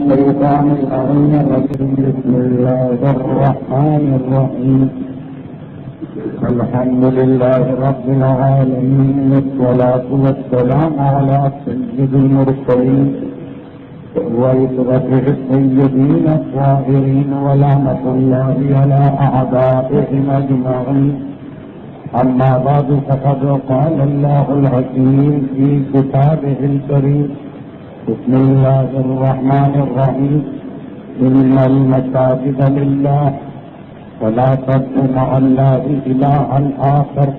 الشيطان اللعين الرجيم. بسم الله الرحمن الرحيم. الحمد لله رب العالمين، والصلاة والسلام على سيد المرسلين وإسرته السيدين الطاهرين، ولعنة الله على أعدائهم أجمعين. أما بعد، فقد قال الله الحكيم في كتابه الكريم: بسم الله الرحمن الرحيم. إن المساجد لله فلا تدع مع الله إلها آخر.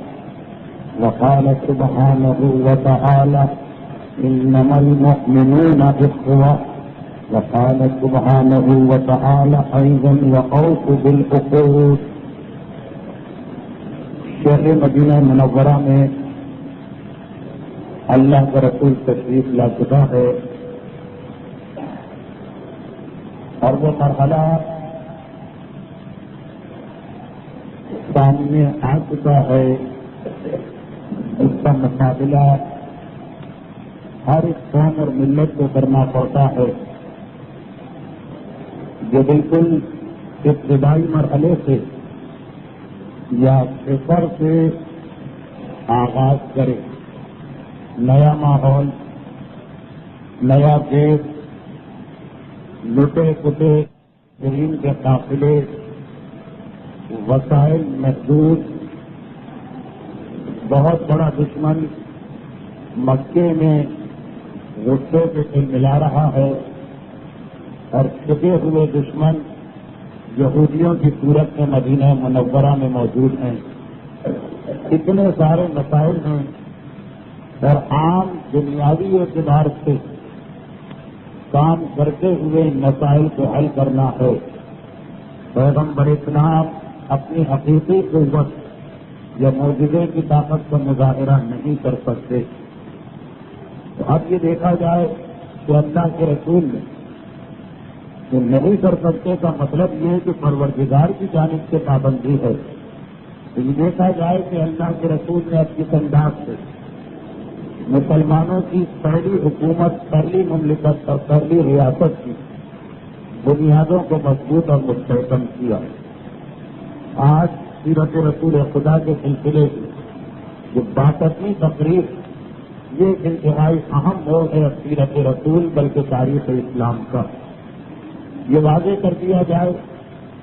وقال سبحانه وتعالى: إنما المؤمنون إخوة. وقال سبحانه وتعالى أيضا: وأوفوا بالعقود. شہر مدینہ منورہ میں اللہ کا رسول تشریف لا چکا ہے، اور وہ مرحلہ سامنے آ چکا ہے جس کا مقابلہ ہر ایک قوم اور ملت کو کرنا پڑتا ہے، جو بالکل ابتدائی مرحلے سے یا صفر سے آغاز کرے. نیا ماحول، نیا دیش، لٹے پٹے زمین کے قافلے، وسائل محدود، بہت بڑا دشمن مکے میں غصے کے دل ملا رہا ہے، اور چھپے ہوئے دشمن یہودیوں کی صورت میں مدینہ منورہ میں موجود ہیں. اتنے سارے مسائل ہیں، اور عام دنیاوی اعتبار سے کام کرتے ہوئے ان مسائل کو حل کرنا ہے. پیغمبر اسلام اپنی حقیقی قوت یا معجزے کی طاقت کا مظاہرہ نہیں کر سکتے. تو اب یہ دیکھا جائے کہ اللہ کے رسول نے جو نہیں کر سکتے کا مطلب یہ ہے کہ پروردگار کی جانب سے پابندی ہے. تو یہ دیکھا جائے کہ اللہ کے رسول نے اپنی انداز سے مسلمانوں کی پہلی حکومت، پہلی مملکت اور پہلی ریاست کی بنیادوں کو مضبوط اور مستحکم کیا. آج سیرت رسول خدا کے سلسلے کی جو 62ویں تقریب، یہ انتہائی اہم موڑ ہے سیرت رسول بلکہ تاریخ اسلام کا. یہ واضح کر دیا جائے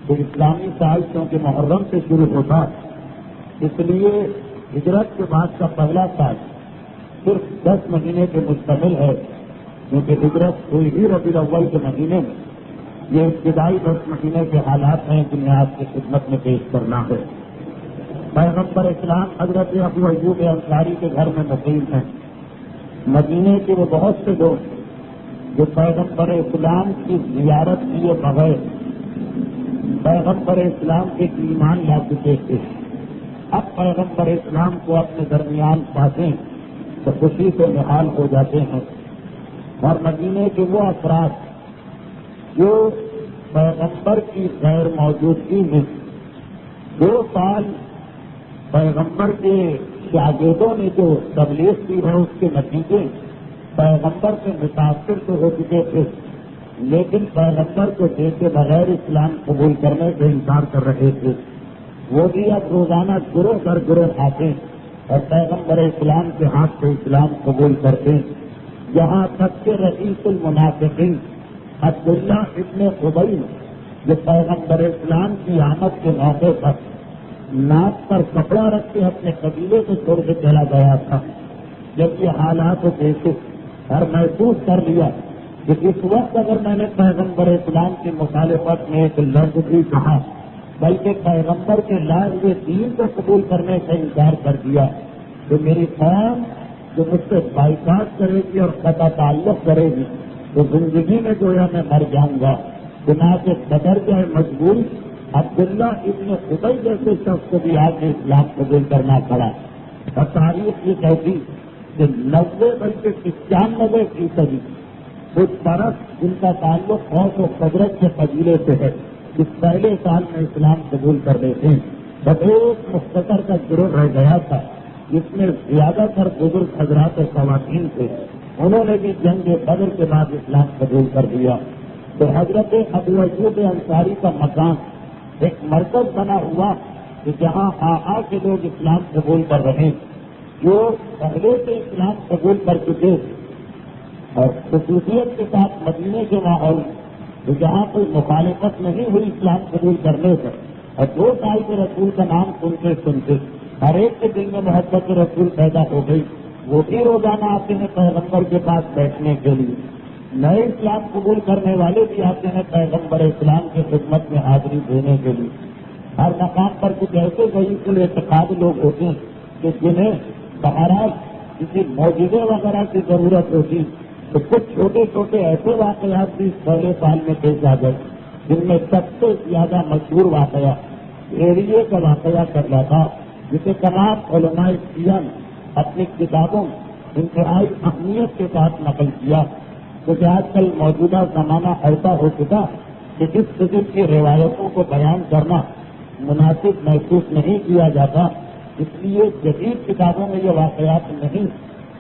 کہ اسلامی سال چونکہ محرم سے شروع ہوتا، اس لیے ہجرت کے بعد کا پہلا سال صرف 10 مہینے کے مشتمل ہے، کیونکہ ہجرت ہوئی ہی ربیع الاول کے مہینے میں. یہ ابتدائی 10 مہینے کے حالات ہیں جنہیں آپ کی خدمت میں پیش کرنا ہے. پیغمبر اسلام حضرت ابو ایوب انصاری کے گھر میں مقیم ہیں. مدینے کے وہ بہت سے لوگ جو پیغمبر اسلام کی زیارت کیے بغیر پیغمبر اسلام کے ایمان لا چکے تھے، اب پیغمبر اسلام کو اپنے درمیان پاتے تو خوشی سے نہال ہو جاتے ہیں. اور مدینے کے وہ افراد جو پیغمبر کی غیر موجودگی میں 2 سال پیغمبر کے شاگردوں نے جو تبلیغ کی ہے، اس کے نتیجے پیغمبر سے متاثر تو ہو چکے تھے، لیکن پیغمبر کو دیکھے بغیر اسلام قبول کرنے سے انکار کر رہے تھے. وہ بھی اب روزانہ گروہ در گروہ آتے اور پیغمبر اسلام کے ہاتھ سے اسلام قبول کرتے. یہاں تک کہ رئیس المنافقین عبداللہ ابن ابی جو پیغمبر اسلام کی آمد کے موقع پر ناک پر کپڑا رکھ کے اپنے قبیلے کو چھوڑ کے چلا گیا تھا، جب یہ حالات دیکھے اور محسوس کر لیا کہ اس وقت اگر میں نے پیغمبر اسلام کی مخالفت میں ایک لفظ بھی کہا بلکہ پیغمبر کے لائے ہوئے دین کو قبول کرنے سے انکار کر دیا تو میری قوم جو مجھ سے بائیکاٹ کرے گی اور قطع تعلق کرے گی تو زندگی میں گویا میں مر جاؤں گا. چنانچہ بدر جائے مجبور عبداللہ ابن ابی جیسے شخص کو بھی آج اسلام قبول کرنا پڑا. اور تاریخ یہ کہتی کہ 90 بلکہ 95% کچھ طرف جن کا تعلق خوف و قدرت کے قبیلے سے ہے اس پہلے سال میں اسلام قبول کر لیتے ہیں. بس ایک مختصر کا گروہ رہ گیا تھا جس میں زیادہ تر بزرگ حضرات اور خواتین تھے، انہوں نے بھی جنگ بدر کے بعد اسلام قبول کر دیا. تو حضرت ابو ایوب انصاری کا مکان ایک مرکز بنا ہوا کہ جہاں کے لوگ اسلام قبول کر رہے ہیں، جو پہلے سے اسلام قبول کر چکے اور خصوصیت کے ساتھ مدینے کے ماحول تو جہاں کوئی مخالفت نہیں ہوئی اسلام قبول کرنے سے، اور 2 سال کے رسول کا نام سنتے سنتے ہر ایک کے دل میں محبت رسول پیدا ہو گئی، وہ بھی روزانہ آتے ہیں پیغمبر کے پاس بیٹھنے کے لیے، نئے اسلام قبول کرنے والے بھی آتے ہیں پیغمبر اسلام کی خدمت میں حاضری دینے کے لیے۔ ہر مقام پر کچھ ایسے ضعیف الاعتقاد لوگ ہوتے ہیں کہ جنہیں بہرحال کسی معجزے وغیرہ کی ضرورت ہوتی، تو کچھ چھوٹے چھوٹے ایسے واقعات بھی 16 سال میں پیش آ گئے، جن میں سب سے زیادہ مشہور واقعہ ایریے کا واقعہ کر رہا تھا، جسے تمام علماء سیاح اپنی کتابوں انتہائی اہمیت کے ساتھ نقل کیا، کیونکہ آج کل موجودہ زمانہ ایسا ہو چکا کہ جس قسم کی روایتوں کو بیان کرنا مناسب محسوس نہیں کیا جاتا، اس لیے جدید کتابوں میں یہ واقعات نہیں،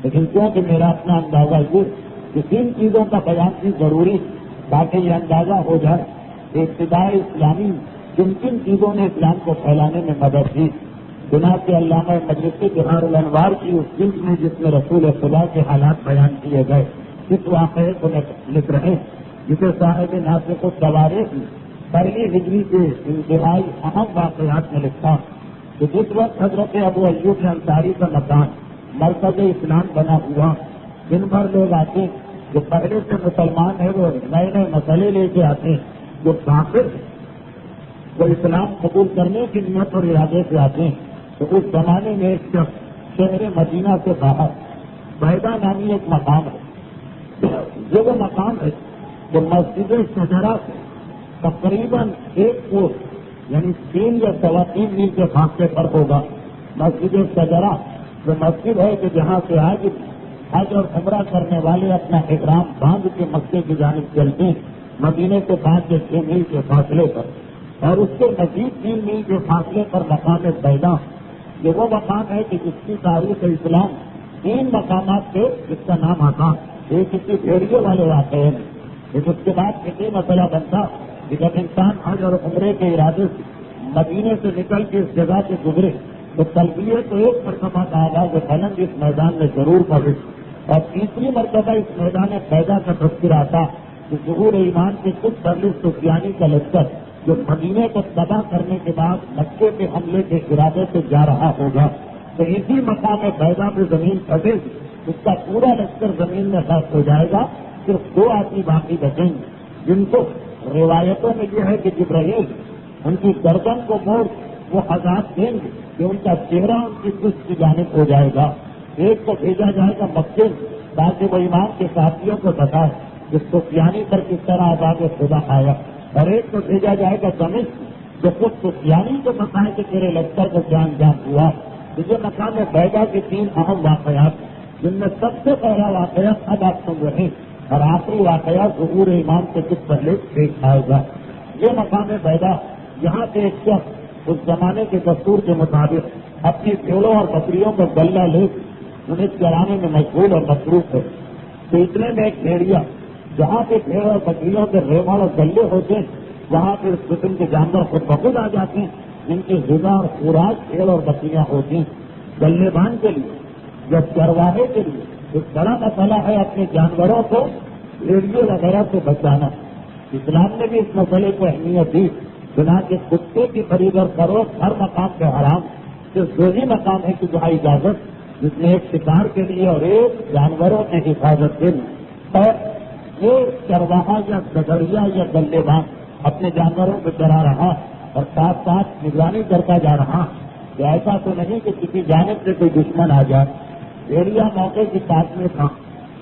لیکن کیونکہ میرا اپنا اندازہ یہ کہ جن چیزوں کا بیان بھی ضروری تاکہ یہ اندازہ ہو جائے کہ ابتدائی اسلامی کن کن چیزوں نے اسلام کو پھیلانے میں مدد کی۔ چنانچہ علامہ مجلسی بہار الانوار کی اس جلد میں جس میں رسول خدا کے حالات بیان کیے گئے، اس واقعے کو لکھ رہے ہیں، جسے صاحب ناسخ التواریخ پہلی ہجری کے انتہائی اہم واقعات میں لکھا کہ جس وقت حضرت ابو ایوب انصاری کا مکان مرکز اسلام بنا ہوا، دن بھر لوگ آتے ہیں جو پہلے سے مسلمان ہیں، وہ نئے نئے مسئلے لے کے آتے ہیں، جو کافر وہ اسلام قبول کرنے کی نیت اور ارادے سے آتے ہیں، تو اس زمانے میں ایک شخص شہر مدینہ سے باہر بیدا نامی ایک مقام ہے، یہ وہ مقام ہے جو مسجد شجرا سے تقریباً 1 کوس یعنی 3 یا 3.25 میل کے فاصلے پر ہوگا۔ مسجد شجرا جو مسجد ہے کہ جہاں سے حج اور عمرہ کرنے والے اپنا احرام باندھ کے مکے کی جانب چلتے ہیں، مدینے سے 5 یا 6 میل کے فاصلے پر، اور اس سے مزید 3 میل کے فاصلے پر مقام بیدا، یہ وہ مقام ہے کہ جس کی تاریخ اسلام 3 مقامات سے جس کا نام آتا، ایک کسی بھیڑیے والے واقعے میں، لیکن اس کے بعد یہ مسئلہ بنتا کہ جب انسان حج اور عمرے کے ارادے سے مدینے سے نکل کے اس جگہ سے گزرے تو تلبیہ تو ایک مرتبہ کا آغاز بلند اس میدان میں ضرور پڑے، اور تیسری مرتبہ اس میدان پیدا کا تذکر آتا کہ ظہور ایمان کے کچھ سرلس سفیانی کا لشکر جو مدینے کو تباہ کرنے کے بعد مکے کے حملے کے ارادے سے جا رہا ہوگا، تو اسی مقام پیدا پہ زمین پھٹے گی، اس کا پورا لشکر زمین میں خاص ہو جائے گا، صرف 2 آدمی باقی بچیں گے، جن کو روایتوں میں یہ ہے کہ جبرائیل ان کی گردن کو موڑ وہ آزاد دیں گے کہ ان کا چہرہ ان کی پشت کی جانب ہو جائے گا۔ ایک کو بھیجا جائے گا مکے تاکہ وہ ایمان کے ساتھیوں کو بتائے جس کو سفیانی پر کس طرح عذاب خدا آیا، اور ایک کو بھیجا جائے گا دمشق جو خود سفیانی کو بتائے کہ تیرے لشکر کو کیا انجام ہوا۔ یہ مقام بیدا کے 3 اہم واقعات، جن میں سب سے پہلا واقعہ اب آپ سن رہے ہیں، اور آخری واقعہ ظہور ایمان سے کچھ پہلے پیش آئے گا۔ یہ مقام بیدا، یہاں پہ ایک شخص اس زمانے کے دستور کے مطابق اپنی بھیڑوں اور بکریوں کو گلہ لے انہیں چرانے میں مشغول اور مصروف ہے، تو اتنے میں ایک بھیڑیا جہاں پہ بھیڑ اور بکریوں کے ریوڑ اور گلے ہوتے ہیں، وہاں پہ اس قسم کے جانور خود بخود آ جاتے ہیں، جن کی غذا اور خوراک بھیڑ اور بکریاں ہوتی ہیں۔ گلے بان کے لیے یا چرواہے کے لیے ایک بڑا مسئلہ ہے اپنے جانوروں کو بھیڑیے وغیرہ سے بچانا۔ اسلام نے بھی اس مسئلے کو اہمیت دی، چنانچہ کتے کی خرید اور فروخت ہر مقام پہ حرام، صرف 2 ہی مقام ہے کہ جہاں اجازت، جس میں ایک شکار کے لیے اور ایک جانوروں کی حفاظت کے لیے۔ اور یہ چرواہا یا گدڑیا یا گلے بان اپنے جانوروں کو چرا رہا اور ساتھ ساتھ نگرانی کرتا جا رہا کہ ایسا تو نہیں کہ کسی جانب سے کوئی دشمن آ جائے۔ بھیڑیا موقع کی بات میں تھا،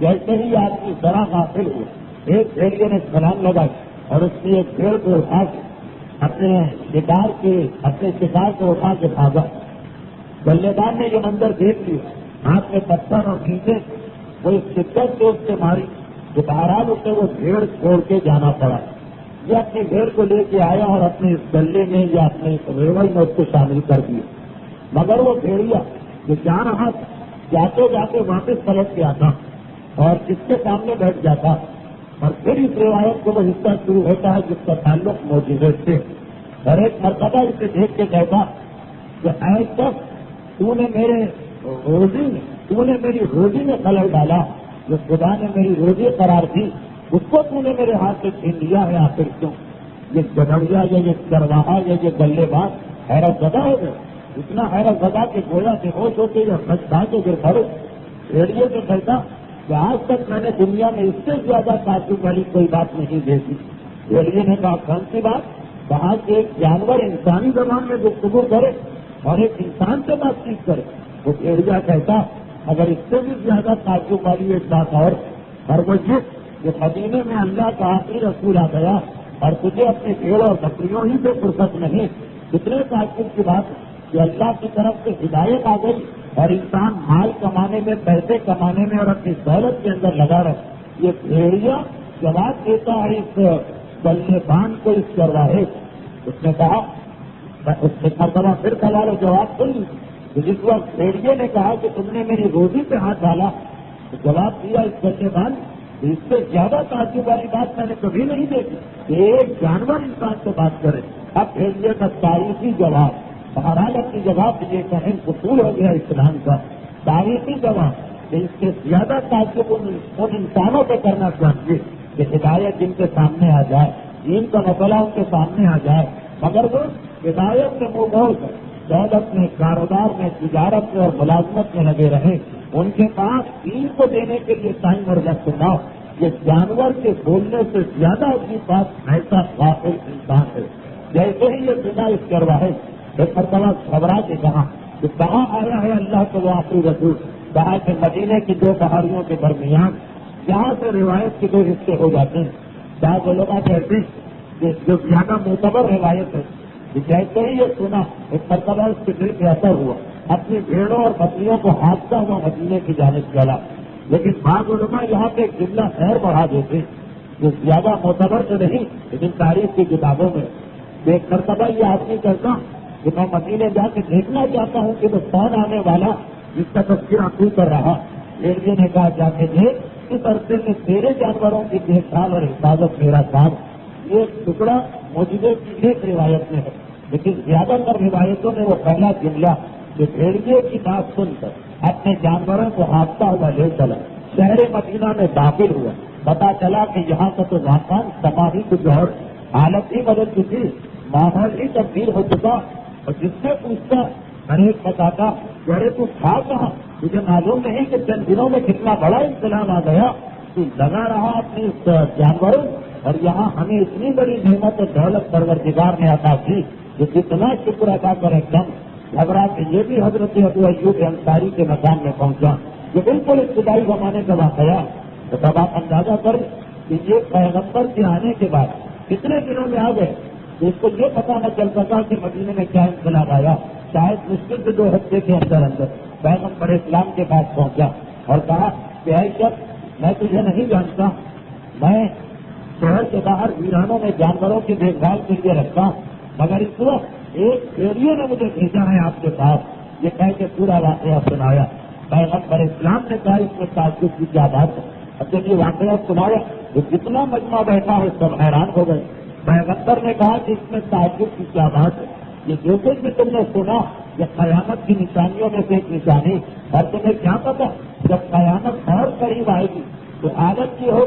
جیسے ہی آدمی ذرا غافل ہوئے، ایک بھیڑیے نے چھلانگ لگائی اور اس کی ایک بھیڑ کو اٹھا کے اپنے شکار کو اٹھا کے بھاگا۔ گلے دان نے یہ منظر دیکھ لیا، ہاتھ میں پتھر اور کھینچے، وہ اس شدت سے اس سے ماری کہ بہرحال اسے وہ بھیڑ چھوڑ کے جانا پڑا۔ یہ اپنی بھیڑ کو لے کے آیا اور اپنے اس گلے میں یا اپنے اس ریوڑ میں اس کو شامل کر دیا، مگر وہ بھیڑیا جو جا رہا تھا جاتے جاتے واپس پلٹ کے آتا اور اس کے سامنے بیٹھ جاتا اور پھر اس روایت کو وہ حصہ شروع ہوتا ہے جس کا تعلق معجزے سے. اور ایک مرتبہ اسے دیکھ کے کہتا کہ اے شخص تو نے میری روزی میں خلل ڈالا، جو خدا نے میری روزی قرار دی اس کو تو نے میرے ہاتھ سے چھین لیا ہے، آخر کیوں؟ یہ گدڑیا یا یہ چرواہا یا یہ گلے باز حیرت زدہ ہو گئے، اتنا حیرت زدہ کہ گویا کے ہوش ہوتے یا سچ کھا کے گر پڑے. ریڈیو سے کہتا کہ آج تک میں نے دنیا میں اس سے زیادہ تعجب والی کوئی بات نہیں دیکھی. ریڈیو نے کہا کون سی بات؟ کہا کہ ایک جانور انسانی زبان میں گفتگو کرے اور ایک انسان سے بات چیت کرے. وہ ریڈیا کہتا اگر اس سے بھی زیادہ تعجب والی ایک بات اور وہ یہ کہ مدینے میں اللہ کا آخری رسول آ گیا اور تجھے اپنے بھیڑ اور بکریوں ہی سے فرصت نہیں. کتنے تعجب کی بات کہ اللہ کی طرف سے ہدایت آ گئی اور انسان مال کمانے میں، پیسے کمانے میں اور اپنی دولت کے اندر لگا رہے. یہ بھیڑیا جواب دیتا ہے اس بلے بان کو، اس چرواہے. اس نے کہا اس نے مرتبہ پھر سوال و جواب سن لی. جس وقت بھیڑیے نے کہا کہ تم نے میری روزی پہ ہاتھ ڈالا تو جواب دیا اس بلے بان اس سے زیادہ تعجب والی بات میں نے کبھی نہیں دیکھی کہ ایک جانور انسان سے بات کرے. اب بھیڑیے کا تاریخی جواب بہرحال اپنی جواب یہ کہیں اصول ہو گیا اسلام کا تاریخی جواب کہ اس سے زیادہ تعجب ان انسانوں پہ کرنا چاہیے کہ ہدایت جن کے سامنے آ جائے، دین کا مسئلہ ان کے سامنے آ جائے، مگر وہ ہدایت میں منہ موڑ کر دولت میں، کاروبار میں، تجارت میں اور ملازمت میں لگے رہے. ان کے پاس دین کو دینے کے لیے ٹائم اور وقت نہ ہو. یہ جانور کے بولنے سے زیادہ اپنی بات ایسا غافل انسان ہے. جیسے ہی یہ بنا اس کرواہے ایک مرتبہ گھبرا کے کہا کہ کہاں آیا ہے اللہ کو وہ آخری رسول؟ کہا کہ مدینے کی دو پہاڑیوں کے درمیان جہاں سے روایت کے دو حصے ہو جاتے ہیں. بعض لوگ کہتے ہیں کہ جو زیادہ معتبر روایت ہے جیسے ہی یہ سنا ایک مرتبہ اس کے دل پہ اثر ہوا، اپنی بھیڑوں اور بکریوں کو ہانکتا ہوا مدینے کی جانب چلا. لیکن بعض علماء یہاں پہ ایک جملہ خیر بڑھا دیتے جو زیادہ معتبر تو نہیں لیکن تاریخ کی کتابوں میں ایک مرتبہ یہ آدمی کہتا کہ میں مدینے جا کے دیکھنا چاہتا ہوں کہ وہ کون آنے والا جس کا تذکرہ تو کر رہا. ریڈیو نے کہا جا کے دیکھ اس عرصے میں تیرے جانوروں کی دیکھ بھال اور حفاظت میرا کام. یہ ٹکڑا معجزے کی ایک روایت میں ہے، لیکن زیادہ تر روایتوں میں وہ پہلا جملہ کہ بھیڑیے کی بات سن کر اپنے جانوروں کو ہانپتا ہوا لے چلا شہر مدینہ میں داخل ہوا. پتا چلا کہ یہاں کا تو واقعہ سما ہی کچھ اور، حالت ہی بدل چکی، ماحول ہی تبدیل ہو چکا. اور جس سے پوچھتا ہر ایک بتاتا ارے تو تھا کہاں؟ مجھے معلوم نہیں کہ چند دنوں میں کتنا بڑا انقلاب آ گیا. تو لگا رہا اپنے جانوروں اور یہاں ہمیں اتنی بڑی نعمت اور دولت پروردگار نے عطا کی کہ جتنا شکر ادا کرے کم. گھبرا کے یہ بھی حضرت ابو ایوب انصاری کے مقام میں پہنچا جو بالکل ابتدائی زمانے کا واقعہ. تو تب آپ اندازہ کریں کہ یہ پیغمبر کے آنے کے بعد کتنے دنوں میں آ گئے تو اس کو یہ پتا نہ چل سکا کہ مدینے میں کیا انقلاب آیا. شاید مشکل سے 2 ہفتے کے اندر پیغمبر اسلام کے پاس پہنچا اور کہا کہ اے شخص میں تجھے نہیں جانتا، میں شہر کے باہر ویرانوں میں جانوروں کی دیکھ بھال کے لیے رکھتا ہوں، مگر اس وقت ایک بھیڑیے نے مجھے بھیجا ہے آپ کے پاس. یہ کہہ کے پورا واقعہ سنایا. پیغمبر اسلام نے کہا اس میں تعجب کی کیا بات ہے؟ اب جب یہ واقعہ سنایا تو جتنا مجمع بیٹھا ہے سب حیران ہو گئے. پیغمبر نے کہا کہ اس میں تعجب کی کیا بات ہے؟ یہ جو کچھ بھی تم نے سنا یہ قیامت کی نشانیوں میں سے ایک نشانی. اور تمہیں کیا پتا جب قیامت اور قریب آئے گی تو حالت کی ہو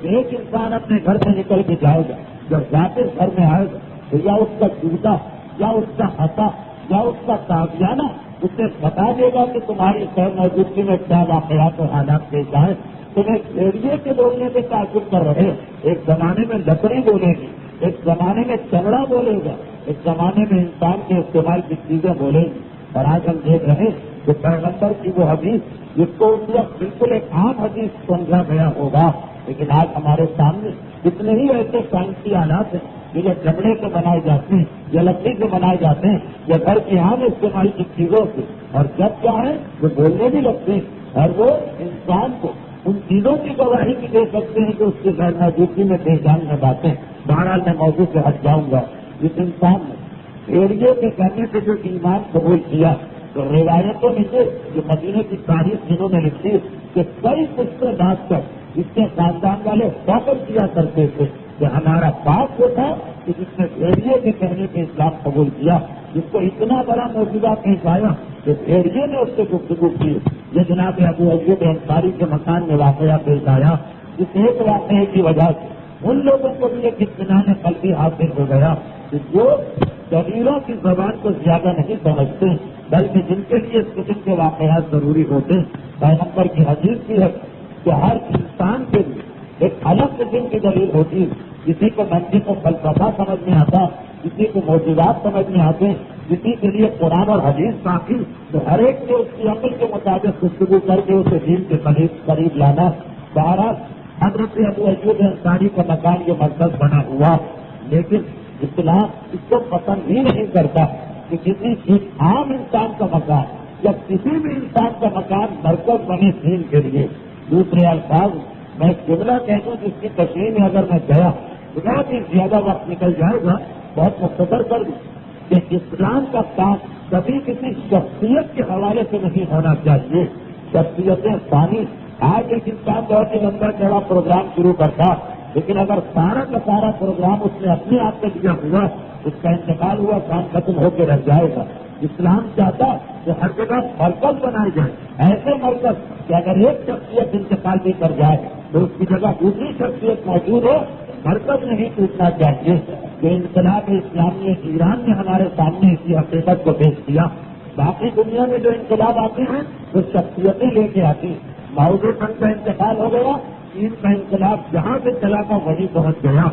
ایک انسان اپنے گھر سے نکل کے جائے گا، جب واپس گھر میں آئے گا تو یا اس کا جوتا یا اس کا ہاتھا یا اس کا تابیانہ اسے بتا دے گا کہ تمہاری خیر موجودگی میں کیا واقعات اور حالات پیش آئے. تمہیں بھیڑیے کے بولنے پہ تعجب کر رہے. ایک زمانے میں لکڑی بولے گی، ایک زمانے میں چمڑا بولے گا، ایک زمانے میں انسان کے استعمال کی چیزیں بولے گی. اور آج ہم دیکھ رہے کہ پیغمبر کی وہ حدیث جس کو اس وقت بالکل ایک عام حدیث سمجھا گیا ہوگا، لیکن آج ہمارے سامنے کتنے ہی ایسے سائنسی آلات ہیں جو چمڑے سے بنائے جاتے ہیں یا لکڑی سے بنائے جاتے ہیں یا گھر کی عام استعمال کی چیزوں سے، اور جب کیا ہے وہ بولنے بھی لگتے ہیں اور وہ انسان کو ان چیزوں کی گواہی بھی دے سکتے ہیں کہ اس کے غیر موجودگی میں بے جان میں باتیں. بہرحال میں موضوع سے ہٹ جاؤں گا. جس انسان نے بھیڑیے کے کہنے سے جو ایمان قبول کیا تو روایتوں میں سے جو مدینے کی تاریخ جنہوں نے لکھی کہ کئی قصے بات کر اس کے خاندان والے فخر کیا کرتے تھے کہ ہمارا باپ وہ تھا کہ جس نے بھیڑیے کے کہنے پہ اسلام قبول کیا، جس کو اتنا بڑا موجودہ پیش آیا کہ بھیڑیے نے اس سے گفتگو کی۔ یہ جناب ابو ایوب انصاری کے مکان میں واقعہ پیش آیا، جس ایک واقعے کی وجہ سے ان لوگوں کو بھی ایک اطمینان قلبی حاصل ہو گیا کہ جو دلیلوں کی زبان کو زیادہ نہیں سمجھتے بلکہ جن کے لیے اس قسم کے واقعات ضروری ہوتے۔ پیغمبر کی حدیث بھی ہے کہ ہر انسان کے لیے ایک الگ قسم کی دلیل ہوتی، کسی کو منطق و فلسفہ سمجھ میں آتا، کسی کو موجودات سمجھ میں آتے، کسی کے لیے قرآن اور حدیث کافی، تو ہر ایک سے اس کی عقل کے مطابق گفتگو کر کے اسے دین کے قریب لانا۔ بہرحال حضرت ابو ایوب انصاری کا مکان یہ مرکز بنا ہوا، لیکن اسلام اس کو پسند ہی نہیں کرتا کہ کسی عام انسان کا مکان یا کسی بھی انسان کا مکان مرکز بنے دین کے لیے۔ دوسرے الفاظ میں جملہ کہتا ہوں جس کی تشریح میں اگر میں گیا تو بہت ہی زیادہ وقت نکل جائے گا، بہت مختصر کر دوں کہ اسلام کا کام کبھی کسی شخصیت کے حوالے سے نہیں ہونا چاہیے۔ شخصیتیں ثانی، آج ایک انسان بہت ہی لمبا چڑھا پروگرام شروع کرتا، لیکن اگر سارا کا سارا پروگرام اس نے اپنے آپ سے دیا ہوا، اس کا انتقال ہوا، کام ختم ہو کے رہ جائے گا۔ اسلام چاہتا کہ ہر جگہ مرکز بنائے جائے، ایسے مرکز کہ اگر ایک شخصیت انتقال بھی کر جائے تو اس کی جگہ دوسری شخصیت موجود ہو، مرکز نہیں ٹوٹنا چاہیے۔ جو انقلاب اسلامی ایران نے ہمارے سامنے اسی حقیقت کو پیش کیا۔ باقی دنیا میں جو انقلاب آتے ہیں وہ شخصیتیں لے کے آتی۔ ماؤ زے تنگ کا انتقال ہو گیا، چین کا انقلاب جہاں سے چلا تھا وہیں پہنچ گیا۔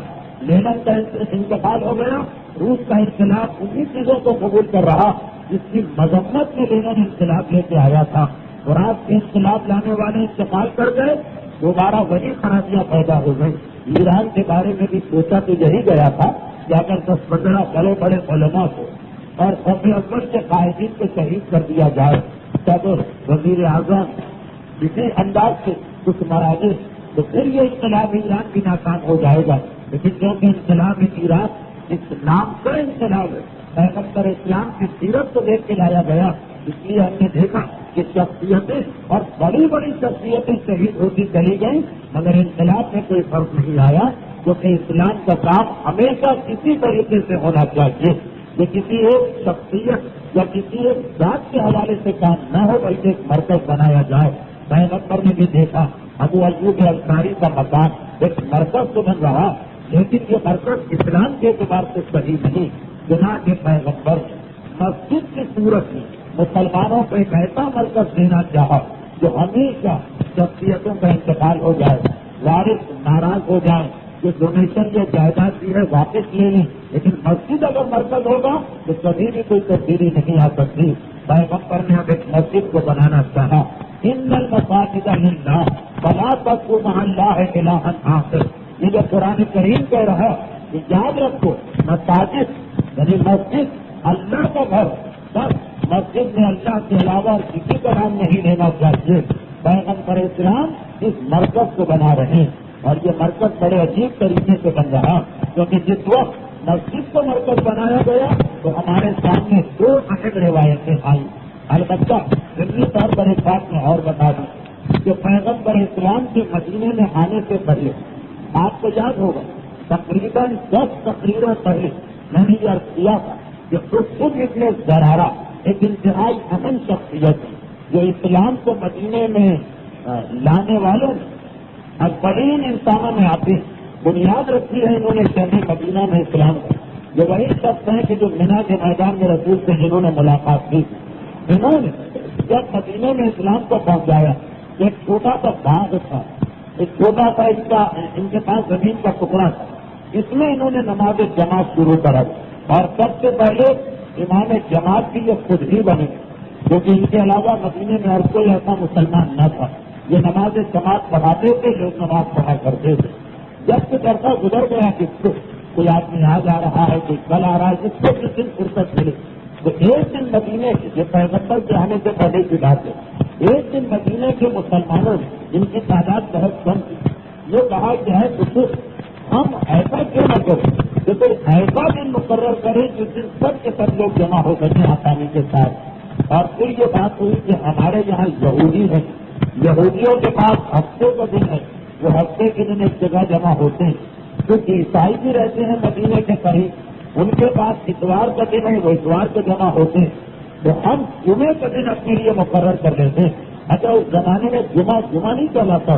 لینن کا انتقال ہو گیا، روس کا انقلاب انہی چیزوں کو قبول کر رہا جس کی مذمت میں لینن انقلاب لے کے آیا تھا۔ اور آپ کے انقلاب لانے والے انتقال کر گئے، دوبارہ وہی خرابیاں پیدا ہو گئی۔ ایران کے بارے میں بھی سوچا تو یہی گیا تھا کہ اگر 10-15 بڑے بڑے علماء کو اور صف اول کے قائدین کو شہید کر دیا جائے، صدر، وزیر اعظم اسی انداز سے کچھ مراجع، تو پھر یہ انقلاب ایران بھی ناکام ہو جائے گا۔ لیکن کیونکہ انقلاب ایران اسلام کا انقلاب ہے، پیغمبر اسلام کی سیرت کو دیکھ کے لایا گیا، اس لیے ہم نے دیکھا کہ شخصیتیں اور بڑی بڑی شخصیتیں شہید ہوتی چلی گئیں، مگر انقلاب میں کوئی فرق نہیں آیا، کیونکہ اسلام کا کام ہمیشہ کسی طریقے سے ہونا چاہیے کہ کسی ایک شخصیت یا کسی ایک ذات کے حوالے سے کام نہ ہو بلکہ ایک مرکز بنایا جائے۔ پیغمبر نے بھی دیکھا ابو ایوب انصاری کا مکان ایک مرکز تو بن رہا، لیکن یہ مرکز اسلام کے اعتبار سے صحیح نہیں۔ چنانچہ پیغمبر مسجد کی صورت میں مسلمانوں کو ایک ایسا مرکز دینا چاہا جو ہمیشہ شخصیتوں کا انتقال ہو جائے، وارث ناراض ہو جائے، جو ڈونیشن یا جائیداد دی ہے واپس لے لیں، لیکن مسجد اگر مرکز ہوگا تو کبھی بھی کوئی تبدیلی نہیں آ سکتی۔ پیغمبر نے اب ایک مسجد کو بنانا چاہا۔ ان المساجد للہ فلا تدعوا مع اللہ الہا آخر، یہ جو قرآن کریم کہہ رہا کہ یاد رکھو مساجد یعنی مسجد اللہ کا گھر، بس مسجد میں اللہ کے علاوہ کسی کا نام نہیں لینا چاہیے۔ پیغمبر اسلام اس مرکز کو بنا رہے ہیں، اور یہ مرکز بڑے عجیب طریقے سے بن رہا، کیونکہ جس وقت مسجد کو مرکز بنایا گیا تو ہمارے سامنے 2 اہم روایتیں آئیں۔ البتہ ضمنی طور پر ایک بات میں اور بتا دوں کہ پیغمبر اسلام کے مدینے میں آنے سے پہلے آپ کو یاد ہوگا تقریباً 10 تقریروں پہلے میں نے یہ عرض کیا تھا کہ خود ابن زرارہ ایک انتہائی اہم شخصیت ہے جو اسلام کو مدینے میں لانے والوں اکبرین انسانوں میں آتے ہیں۔ بنیاد رکھی ہے انہوں نے شہر مدینہ میں اسلام کو۔ یہ وہی شخص ہیں کہ جو مینا کے میدان میں رسول سے جنہوں نے ملاقات کی، انہوں نے جب مدینے میں اسلام کو پہنچایا، ایک چھوٹا سا باغ تھا، ایک چھوٹا سا ان کے پاس زمین کا ٹکڑا تھا، اس میں انہوں نے نماز جماعت شروع کرا، اور سب سے پہلے امام جماعت کی یہ خود ہی بنے، کیونکہ ان کے علاوہ مدینے میں اور کوئی ایسا مسلمان نہ تھا۔ یہ نماز جماعت پڑھاتے تھے، لوگ نماز پڑھا کرتے تھے۔ جب کچھ عرصہ گزر گیا کہ کوئی آدمی آج آ رہا ہے، کوئی کل آ رہا ہے، جس کو جس دن فرصت ملے، تو ایک دن مدینے کے یہ پیغمبر کے آنے سے پہلے کی بات ہے، ایک دن مدینے کے مسلمانوں نے جن کی تعداد بہت کم تھی، یہ کہا کہ ہے تو ہم ایسا کیوں نہ کریں کہ کوئی ایسا دن مقرر کریں جس دن سب کے سب لوگ جمع ہو سکیں آسانی کے ساتھ۔ اور پھر یہ بات ہوئی کہ ہمارے یہاں یہودی ہیں، یہودیوں کے پاس ہفتے کا دن ہے، وہ ہفتے کے دن ایک جگہ جمع ہوتے ہیں، کیونکہ عیسائی بھی رہتے ہیں مدینے کے قریب، ان کے پاس اتوار کا دن ہے، وہ اتوار کو جمع ہوتے ہیں، تو ہم جمعے کا دن اپنے لیے مقرر کر لیتے ہیں۔ اچھا اس زمانے میں جمعہ نہیں چلاتا،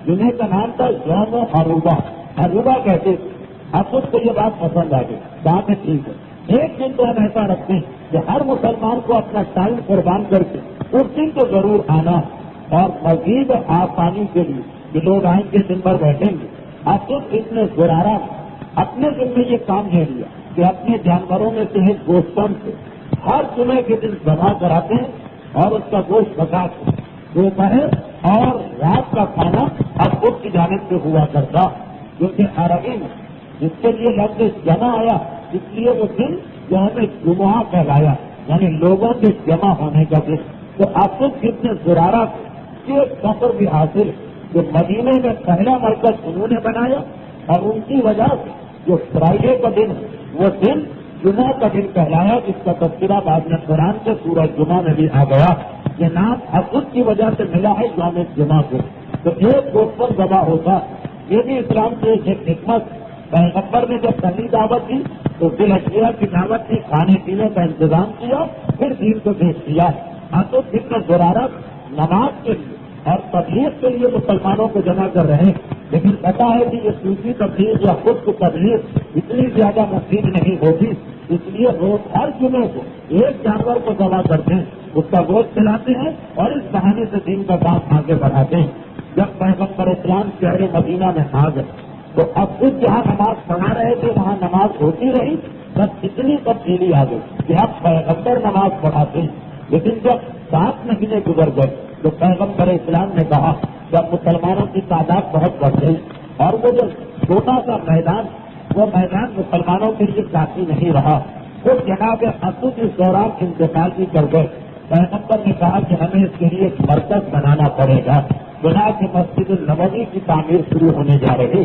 جمعے کا نام تھا یوم عروبہ، عروبہ کہتے تھے۔ اب اس کو یہ بات پسند آ گئی، بات ہے ٹھیک ہے، ایک دن تو ہم ایسا رکھتے ہیں کہ ہر مسلمان کو اپنا ٹائم قربان کر کے اس دن تو ضرور آنا، اور مزید آسانی کے لیے کہ لوگ آئیں گے دن بھر بیٹھیں گے۔ اب تو اس نے زرارہ اپنے دن میں یہ کام لے لیا کہ اپنے جانوروں میں سے ایک گوشتن سے ہر جمعے کے دن ذبح کراتے ہیں اور اس کا گوشت پکا کے دوپہر اور رات کا کھانا اب خود کی جانب سے ہوا کرتا، کیونکہ عربی میں جس کے لیے لفظ جمع آیا اس لیے وہ دن جو ہمیں جمعہ کہلایا، یعنی لوگوں کے جمع ہونے کا دن۔ تو اب تک کتنے زرارہ کے سفر بھی حاصل جو مدینے میں پہلا مرکز انہوں نے بنایا، اور ان کی وجہ سے جو فرائیڈے کا دن ہے وہ دن جمعہ کا دن کہلایا، جس کا تذکرہ بعد میں قرآن سے سورہ جمعہ میں بھی آ گیا۔ یہ نام حقوق کی وجہ سے ملا ہے یوم جمعہ کو۔ تو ایک گوشت ذبح ہوتا، یہ بھی اسلام کی ایک حکمت۔ پیغمبر نے جب پہلی دعوت دی تو دل اشیاء کی دعوت کی، کھانے پینے کا انتظام کیا، پھر دین کو پیش کیا۔ تو دن میں ضرورت نماز کے لیے اور تبلیغ کے لیے مسلمانوں کو جمع کر رہے ہیں، لیکن پتا ہے کہ یہ صوفی تبلیغ یا خود کو تبلیغ اتنی زیادہ مفید نہیں ہوتی، اس لیے روز ہر جمعے کو ایک جانور کو ذبح کرتے ہیں، اس کا گوشت کھلاتے ہیں اور اس بہانے سے دین کا کام آگے بڑھاتے ہیں۔ جب پیغمبر اسلام شہر مدینہ میں آ گئے تو اب خود جہاں نماز پڑھا رہے تھے وہاں نماز ہوتی رہی، بس اتنی تبدیلی آ گئی کہ اب پیغمبر نماز پڑھاتے ہیں۔ لیکن جب 7 مہینے گزر گئے تو پیغمبر اسلام نے کہا جب مسلمانوں کی تعداد بہت بڑھ گئی اور وہ جو چھوٹا سا میدان، وہ میدان مسلمانوں کے لیے کافی نہیں رہا، وہ جناب اسد اس دوران انتقال بھی کر گئے۔ پیغمبر نے کہا کہ ہمیں اس کے لیے ایک مرکز بنانا پڑے گا، جناب مسجد النبوی کی تعمیر شروع ہونے جا رہی۔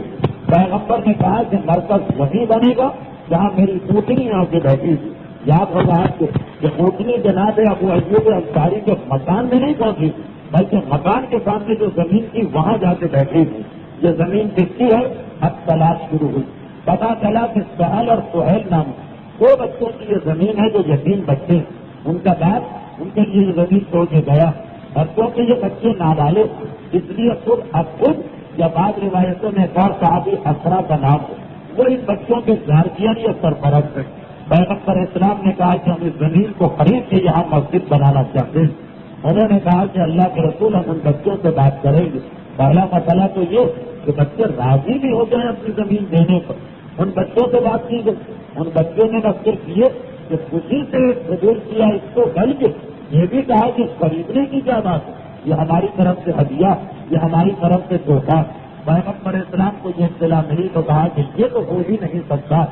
پیغمبر نے کہا کہ مرکز وہی بنے گا جہاں میری اونٹنی آ کے بیٹھی تھی۔ یاد ہوگا آپ کو کہ اونٹنی جناب ابو ایوب انصاری کے مکان میں نہیں پہنچی، بلکہ مکان کے سامنے جو زمین تھی وہاں جا کے بیٹھی تھی۔ یہ زمین کس کی ہے؟ اب تلاش شروع ہوئی، پتا چلا کہ سہل اور سہیل نام 2 بچوں کی یہ زمین ہے جو یتیم بچے ہیں، ان کا باپ ان کے لیے یہ زمین چھوڑ کے گیا، اور کیونکہ یہ بچے نابالغ اس لیے خود یا بعض روایتوں میں ایک اور صحابی اسرا کا نام ہے، وہ ان بچوں کے گارجین یا سرپرست ہے۔ پیغمبر اسلام نے کہا کہ ہم اس زمین کو خرید کے یہاں مسجد بنانا چاہتے ہیں۔ انہوں نے کہا کہ اللہ کے رسول ہم ان بچوں سے بات کریں گے۔ پہلا مسئلہ تو یہ کہ بچے راضی بھی ہو جائیں اپنی زمین دینے پر۔ ان بچوں سے بات کی گئی، ان بچوں نے نہ صرف یہ کہ خوشی سے قبول کیا اس کو، بلکہ یہ بھی کہا کہ خریدنے کی کیا بات ہے، یہ ہماری طرف سے ہدیہ، یہ ہماری طرف سے تحفہ۔ پیغمبر اسلام کو یہ اطلاع ملی تو کہا کہ یہ تو ہو ہی نہیں سکتا،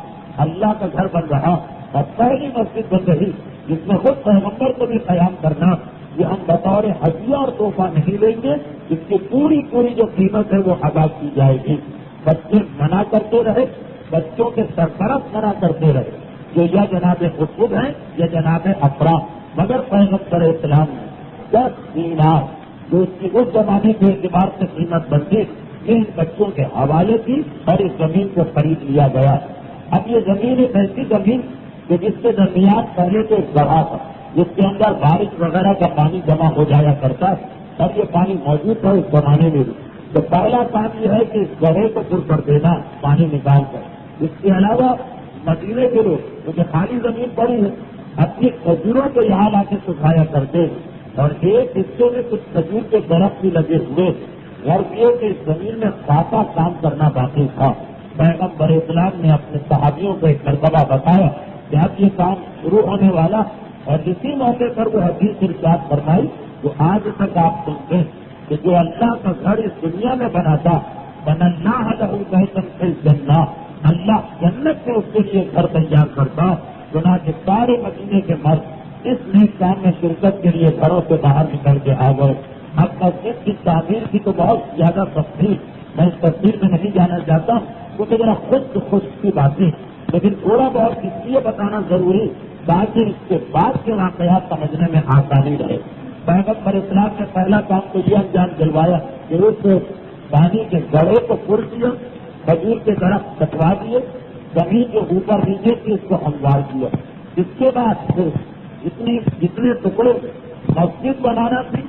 اللہ کا گھر بن رہا اور پہلی مسجد بن رہی جس میں خود پیغمبر کو بھی قیام کرنا، یہ ہم بطور ہدیہ اور تحفہ نہیں لیں گے، اس کی پوری جو قیمت ہے وہ ادا کی جائے گی۔ بچے منع کرتے رہے، بچوں کے سرپرست منع کرتے رہے جو یا جناب خود ہیں یا جناب افرا، مگر پیغمبر اسلام نے 10 دینار جو اس کی اس زمانے کے اعتبار سے قیمت بنتی یہ ان بچوں کے حوالے کی اور اس زمین کو خرید لیا گیا۔ اب یہ زمین ایک ایسی زمین کہ جس کے درمیان پہلے تو ایک گڑھا تھا جس کے اندر بارش وغیرہ کا پانی جمع ہو جایا کرتا ہے، اور یہ پانی موجود تھا اس زمانے میں بھی۔ تو پہلا کام یہ ہے کہ اس گڑھے کو پر کر دینا پانی نکال کر۔ اس کے علاوہ مدینے کے لوگ کیونکہ خالی زمین پڑی ہے اپنی کھجوروں کو یہاں لا کے سکھایا کرتے ہیں، اور ایک حصے میں کچھ کھجور کے درخت بھی لگے ہوئے، غرض یہ کہ اس زمین میں خاصا کام کرنا باقی تھا۔ پیغمبر اسلام نے اپنے صحابیوں کو ایک مرتبہ بتایا کہ اب یہ کام شروع ہونے والا، اور اسی موقع پر وہ حدیث ارشاد فرمائی جو آج تک آپ سنتے ہیں کہ جو اللہ کا گھر اس دنیا میں بنا تھا، بننا جنہ، اللہ جنت سے اس کے لیے گھر تیار کرتا، چنانچہ سارے مدینے کے مرد اس نیک کام میں شرکت کے لیے گھروں سے باہر نکل کے آ گئے۔ اب مسجد کی تعمیر کی تو بہت زیادہ تفصیل میں اس تفصیل میں نہیں جانا چاہتا کیونکہ ذرا خود کی باتیں، لیکن تھوڑا بہت اس لیے بتانا ضروری تاکہ اس کے بعد کے واقعات سمجھنے میں آسانی رہے۔ پیغمبر اسلام نے پہلا کام تو یہ انجام دلوایا کہ اس پانی کے گڑھے کو پر کیا، کھجور کے درخت کٹوا دیے، زمین جو اوپر نیچے تھی اس کو ہموار کیا۔ اس کے بعد پھر جتنے ٹکڑے مسجد بنانا تھی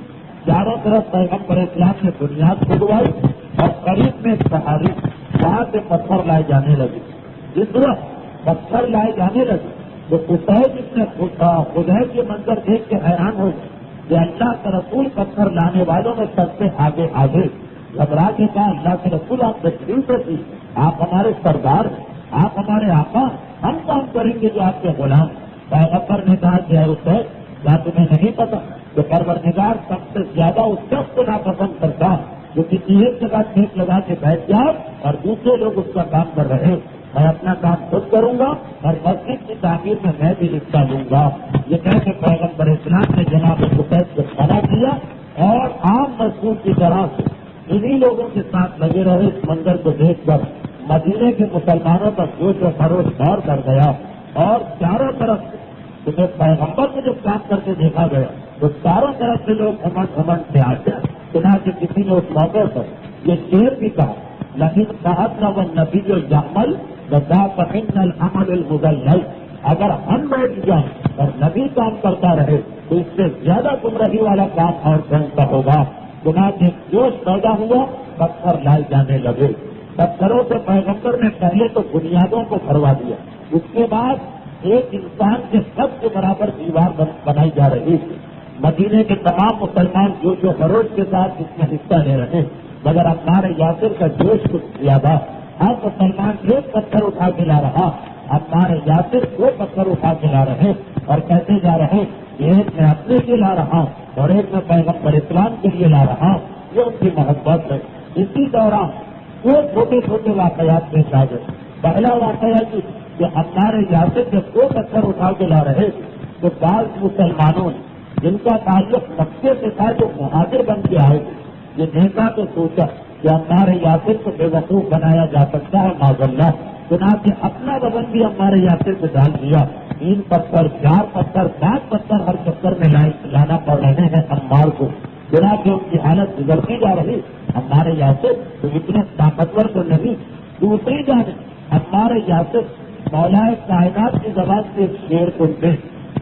چاروں طرف پیغمبر اسلام نے بنیاد کھدوائی اور قریب میں پہاڑی وہاں سے پتھر لائے جانے لگے۔ جس وقت پتھر لائے جانے لگے تو قصید جس نے خدائے کے منظر دیکھ کے حیران ہو گئے کہ اللہ کا رسول پتھر لانے والوں میں سب سے آگے گھبرا کے کہا اللہ کے رسول آپ تشریف رکھیے، آپ ہمارے سردار ہیں، آپ ہمارے آقا، ہم کام کریں گے جو آپ کے غلام۔ پیغمبر نے کہا کہ اے حسین کیا تمہیں نہیں پتا کہ پروردگار سب سے زیادہ اس شخص کو ناپسند کرتا جو کسی ایک جگہ ٹھیک لگا کے بیٹھ جائے اور دوسرے لوگ اس کا کام کر رہے۔ میں اپنا کام خود کروں گا اور مسجد کی تعمیر میں میں بھی حصہ لوں گا۔ یہ کہہ کے پیغمبر اسلام نے جناب قصید کو منع کیا اور عام مزدور کی طرح سے انہی لوگوں کے ساتھ لگے رہے۔ اس منظر کو دیکھ کر مدینے کے مسلمانوں کا جوش و خروش دور کر گیا اور چاروں طرف سے پیغمبر کو جب کام کرتے دیکھا گیا تو چاروں طرف سے لوگ گھمنڈ سے آ گئے۔ چنانچہ کسی نے اس موقع پر یہ شعر بھی کہا لیکن صاحب نہ وہ نبی جو یعمل وَذَاقَ الْعَمَلُ الْمُضَلَّلِ، اگر ہم بیٹھ جائیں اور نبی کام کرتا رہے تو اس سے زیادہ گمراہی والا کام اور کون سا ہوگا۔ چنانچہ جوش پیدا ہوا، پتھر لائے جانے لگے۔ پتھروں سے پیغمبر نے پہلے تو بنیادوں کو بھروا دیا، اس کے بعد ایک انسان کے سب کے برابر دیوار بنائی جا رہی تھی۔ مدینے کے تمام مسلمان جوش و خروش کے ساتھ اس میں حصہ لے رہے، مگر عمار یاسر کا جوش کچھ زیادہ۔ ہر مسلمان ایک پتھر اٹھا کے لا رہا، عمار یاسر 2 پتھر اٹھا کے لا رہے اور کہتے جا رہے ایک میں اپنے لیے لا رہا ہوں اور ایک میں پیغمبر اسلام کے لیے لا رہا ہوں۔ یہ ان کی محبت ہے۔ اسی دوران وہ چھوٹے چھوٹے واقعات پیش آ گئے۔ پہلا واقعہ کہ عمار یاسر جب 2 پتھر اٹھا کے لا رہے تو بعض مسلمانوں نے جن کا تعلق مکے سے تھا جو مہاجر بن کے آئے تھے، یہ دیکھا تو سوچا کہ عمار یاسر کو بے وقوف بنایا جا سکتا ہے معاذ اللہ، چنانچہ اپنا وزن بھی عمار یاسر کو ڈال دیا۔ 3 پتھر 4 پتھر 5 پتھر ہر چکر میں لانا پڑ رہے ہیں عمار کو، چنانچہ ان کی حالت گزرتی جا رہی۔ عمار یاسر تو اتنے طاقتور تو نہیں۔ دوسری جانب عمار یاسر مولا کائنات کی زبان سے ایک شعر سنتے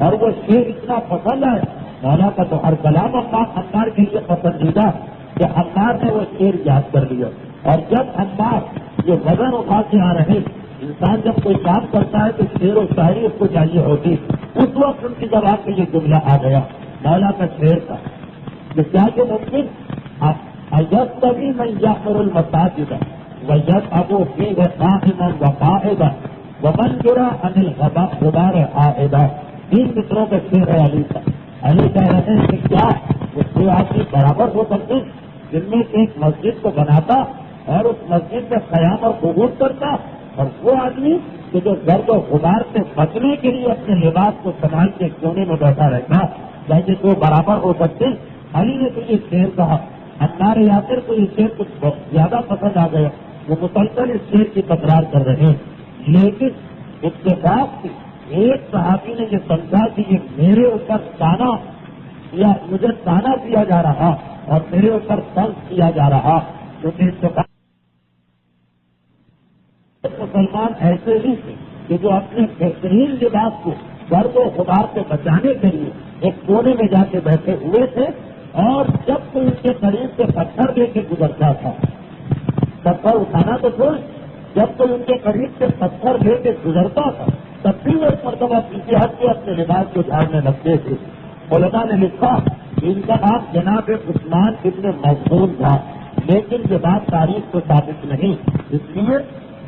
اور وہ شعر اتنا پسند ہے، مولا کا تو ہر کلام عمار کے لیے پسندیدہ کہ عمار نے وہ شعر یاد کر لیا۔ اور جب عمار یہ وزن اٹھا کے آ رہے، انسان جب کوئی کام کرتا ہے تو شعر و شاعری اس کو چاہیے ہوتی، اس وقت ان کی زبان میں یہ جملہ آ گیا، مولا کا شعر تھا کہ کیا کہ ممکن اجتبی من یعمر المساجد ویذهب فیہ قائما وقاعدا ومن جرى عن الغبار عائدا۔ 3 مصروں کا شعر ہے علی کا۔ علی کہہ رہے ہیں کہ کیا اس سے آدمی برابر ہو سکتے جن میں ایک مسجد کو بناتا اور اس مسجد میں قیام اور قبول کرتا، اور وہ آدمی کہ جو گرد و غبار سے بچنے کے لیے اپنے لباس کو سنبھال کے کونے میں بیٹھا رہتا، چاہیے تو برابر ہو سکتے۔ علی نے تو یہ شعر کہا، عمار یاسر کو یہ شعر کچھ بہت زیادہ پسند آ گیا، وہ مسلسل اس شعر کی تکرار کر رہے ہیں۔ لیکن اتفاق سے ایک صحابی نے یہ سمجھا کہ یہ میرے اوپر تانا یا مجھے تانا دیا جا رہا اور میرے اوپر طنز کیا جا رہا، کیونکہ اتفاق مسلمان ایسے ہی تھے کہ جو اپنے بہترین لباس کو گرد و غبار سے بچانے کے لیے ایک کونے میں جا کے بیٹھے ہوئے تھے، اور جب کوئی ان کے قریب سے پتھر لے کے گزرتا تھا، پتھر اٹھانا تو چھوڑ، جب کوئی ان کے قریب سے پتھر لے کے گزرتا تھا تب بھی وہ ایک مرتبہ پیچھے ہٹ کے اپنے لباس کو جھاڑنے لگتے تھے۔ علماء نے لکھا ان کا نام جناب عثمان ابن مظعون تھا، لیکن یہ بات تاریخ کو ثابت نہیں، اس لیے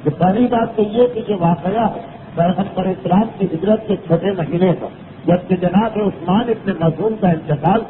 کہ پہلی بات تو یہ کہ یہ واقعہ پیغمبر اسلام کی ہجرت کے 6 مہینے کا، جبکہ جناب عثمان ابن مظعون کا انتقال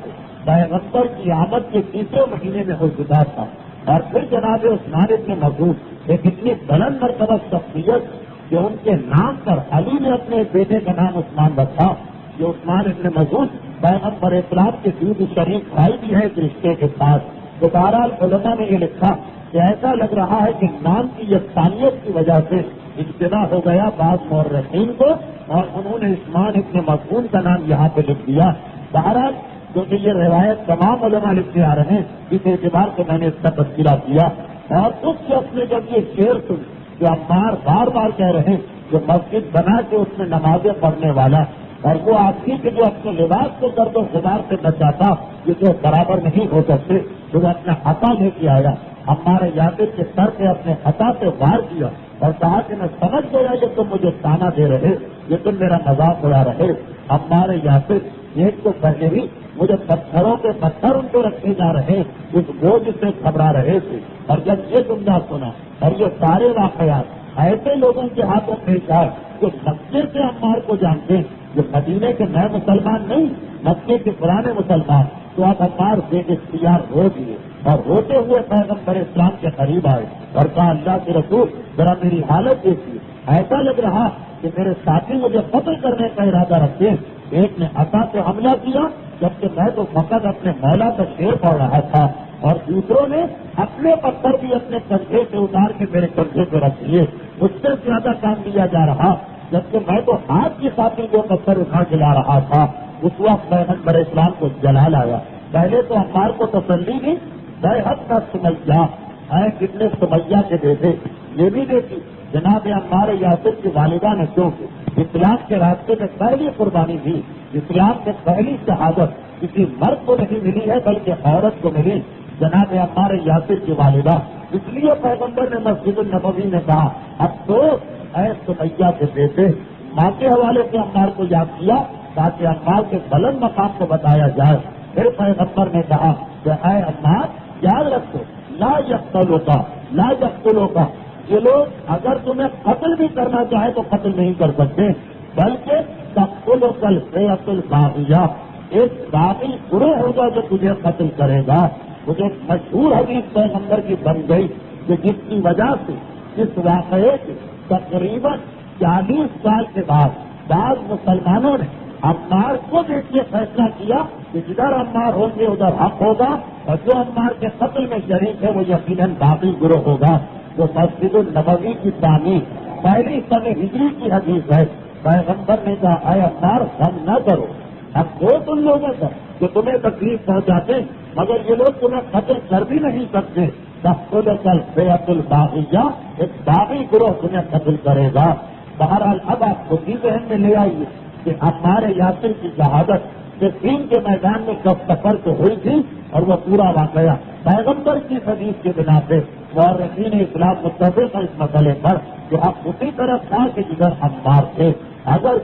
پیغمبر کی آمد کے 3 مہینے میں ہو چکا تھا، اور پھر جناب عثمان ابن مظعون ایک اتنی بلند مرتبہ شخصیت کہ ان کے نام پر علی نے اپنے بیٹے کا نام عثمان رکھا، جو عثمان ابن مظعون پیغمبر اسلام کے دودھ شریف بھائی بھی ہے رشتے کے ساتھ۔ تو بہرحال علماء نے یہ لکھا کہ ایسا لگ رہا ہے کہ نام کی یکسانیت کی وجہ سے اجتماع ہو گیا بعض مورخین کو اور انہوں نے عثمان ابن مظعون کا نام یہاں پہ لکھ دیا. بہرحال کیونکہ یہ روایت تمام علماء لکھتے آ رہے ہیں اس اعتبار سے میں نے اس کا تذکرہ کیا. اور اس شخص نے جب یہ شعر سن کہ عمار بار بار کہہ رہے ہیں کہ مسجد بنا کے اس میں نمازیں پڑھنے والا اور وہ آدمی کے جو اپنے لباس کو گرد و غبار سے بچاتا یہ جو برابر نہیں ہو سکتے تو وہ اپنا ہتھا لے کے آیا. ہمارے یاسر کے سر پہ اپنے ہتھا سے وار کیا اور کہا کہ میں سمجھ گیا یہ تم مجھے تانا دے رہے, یہ تم میرا مذاق اڑا رہے. ہمارے یاسر ایک تو پہلے بھی مجھے پتھروں کے پتھر ان کو رکھے جا رہے اس بوجھ سے گھبرا رہے تھے. اور جب یہ جملہ سنا اور یہ سارے واقعات ایسے لوگوں کے ہاتھوں پیش آئے جو مسجد سے عمار کو جانتے ہیں, جو مدینے کے نئے مسلمان نہیں مکے کے پرانے مسلمان, تو آپ عمار بے اختیار رو دیے اور روتے ہوئے پیغمبر اسلام کے قریب آئے اور کہا اللہ کے رسول ذرا میری حالت دیکھیے, ایسا لگ رہا کہ میرے ساتھی مجھے قتل کرنے کا ارادہ رکھتے ہیں. ایک نے عصا سے حملہ کیا جبکہ میں تو فقط اپنے مولا کا شعر پڑھ رہا تھا اور دوسروں نے اپنے پتھر بھی اپنے کندھے سے اتار کے میرے کندھے پہ رکھ دیے. مجھ سے زیادہ کام دیا جا رہا جبکہ میں تو ہاتھ کی خاطر جو پتھر اٹھا کے لا رہا تھا. اس وقت پیغمبر اسلام کو جلال آیا. پہلے تو عمار کو تسلی دی, بے حد کا سمیہ ہے کتنے سمیہ کے بیٹے یہ بھی دیکھی جناب عمار یاسر کی والدہ نے کیونکہ اسلام کے راستے میں پہلی قربانی دی. اسلام میں پہلی شہادت کسی مرد کو نہیں ملی ہے بلکہ عورت کو ملی, جناب عمار یاسر کی والدہ. اس لیے پیغمبر نے مسجد النبوی میں کہا افسوس اے سمیہ کے بیٹے. ماں کے حوالے سے عمار کو یاد کیا تاکہ عمار کے بلند مقام کو بتایا جائے. پھر پیغمبر نے کہا کہ اے عمار یاد رکھو لا یقتلوا کا لا یقتلوا کا, یہ لوگ اگر تمہیں قتل بھی کرنا چاہے تو قتل نہیں کر سکتے بلکہ تقتلک الفئۃ الباغیہ, ایک باغی گروہ ہوگا جو تجھے قتل کرے گا. مجھے مشہور حدیث پیغمبر کی بن گئی کہ جس کی وجہ سے اس واقعے سے تقریباً 40 سال کے بعد بعض مسلمانوں نے عمار کو دیکھ کے فیصلہ کیا کہ جدھر عمار ہوں گے ادھر حق ہوگا اور جو عمار کے قتل میں شریک ہے وہ یقیناً باغی گروہ ہوگا. جو مسجد النبوی کی تعمیر پہلی سن ہجری کی حدیث ہے. پیغمبر نے کہا اے عمار غم نہ کرو, اب وہ تم لوگوں کا جو تمہیں تکلیف پہنچاتے مگر یہ لوگ تمہیں قتل کر بھی نہیں سکتے. تقتلک الفئۃ الباغیہ, ایک باغی گروہ تمہیں قتل کرے گا. بہرحال اب آپ خود ہی ذہن میں لے آئیے کہ ہمارے یاسر کی شہادت صفین کے میدان میں کب سفر تو ہوئی تھی اور وہ پورا واقعہ پیغمبر کی حدیث کے بنا پہ مورخین اسلام متفق ہے اس مسئلے پر کہ آپ اسی طرف تھا کہ جدھر عمار تھے. اگر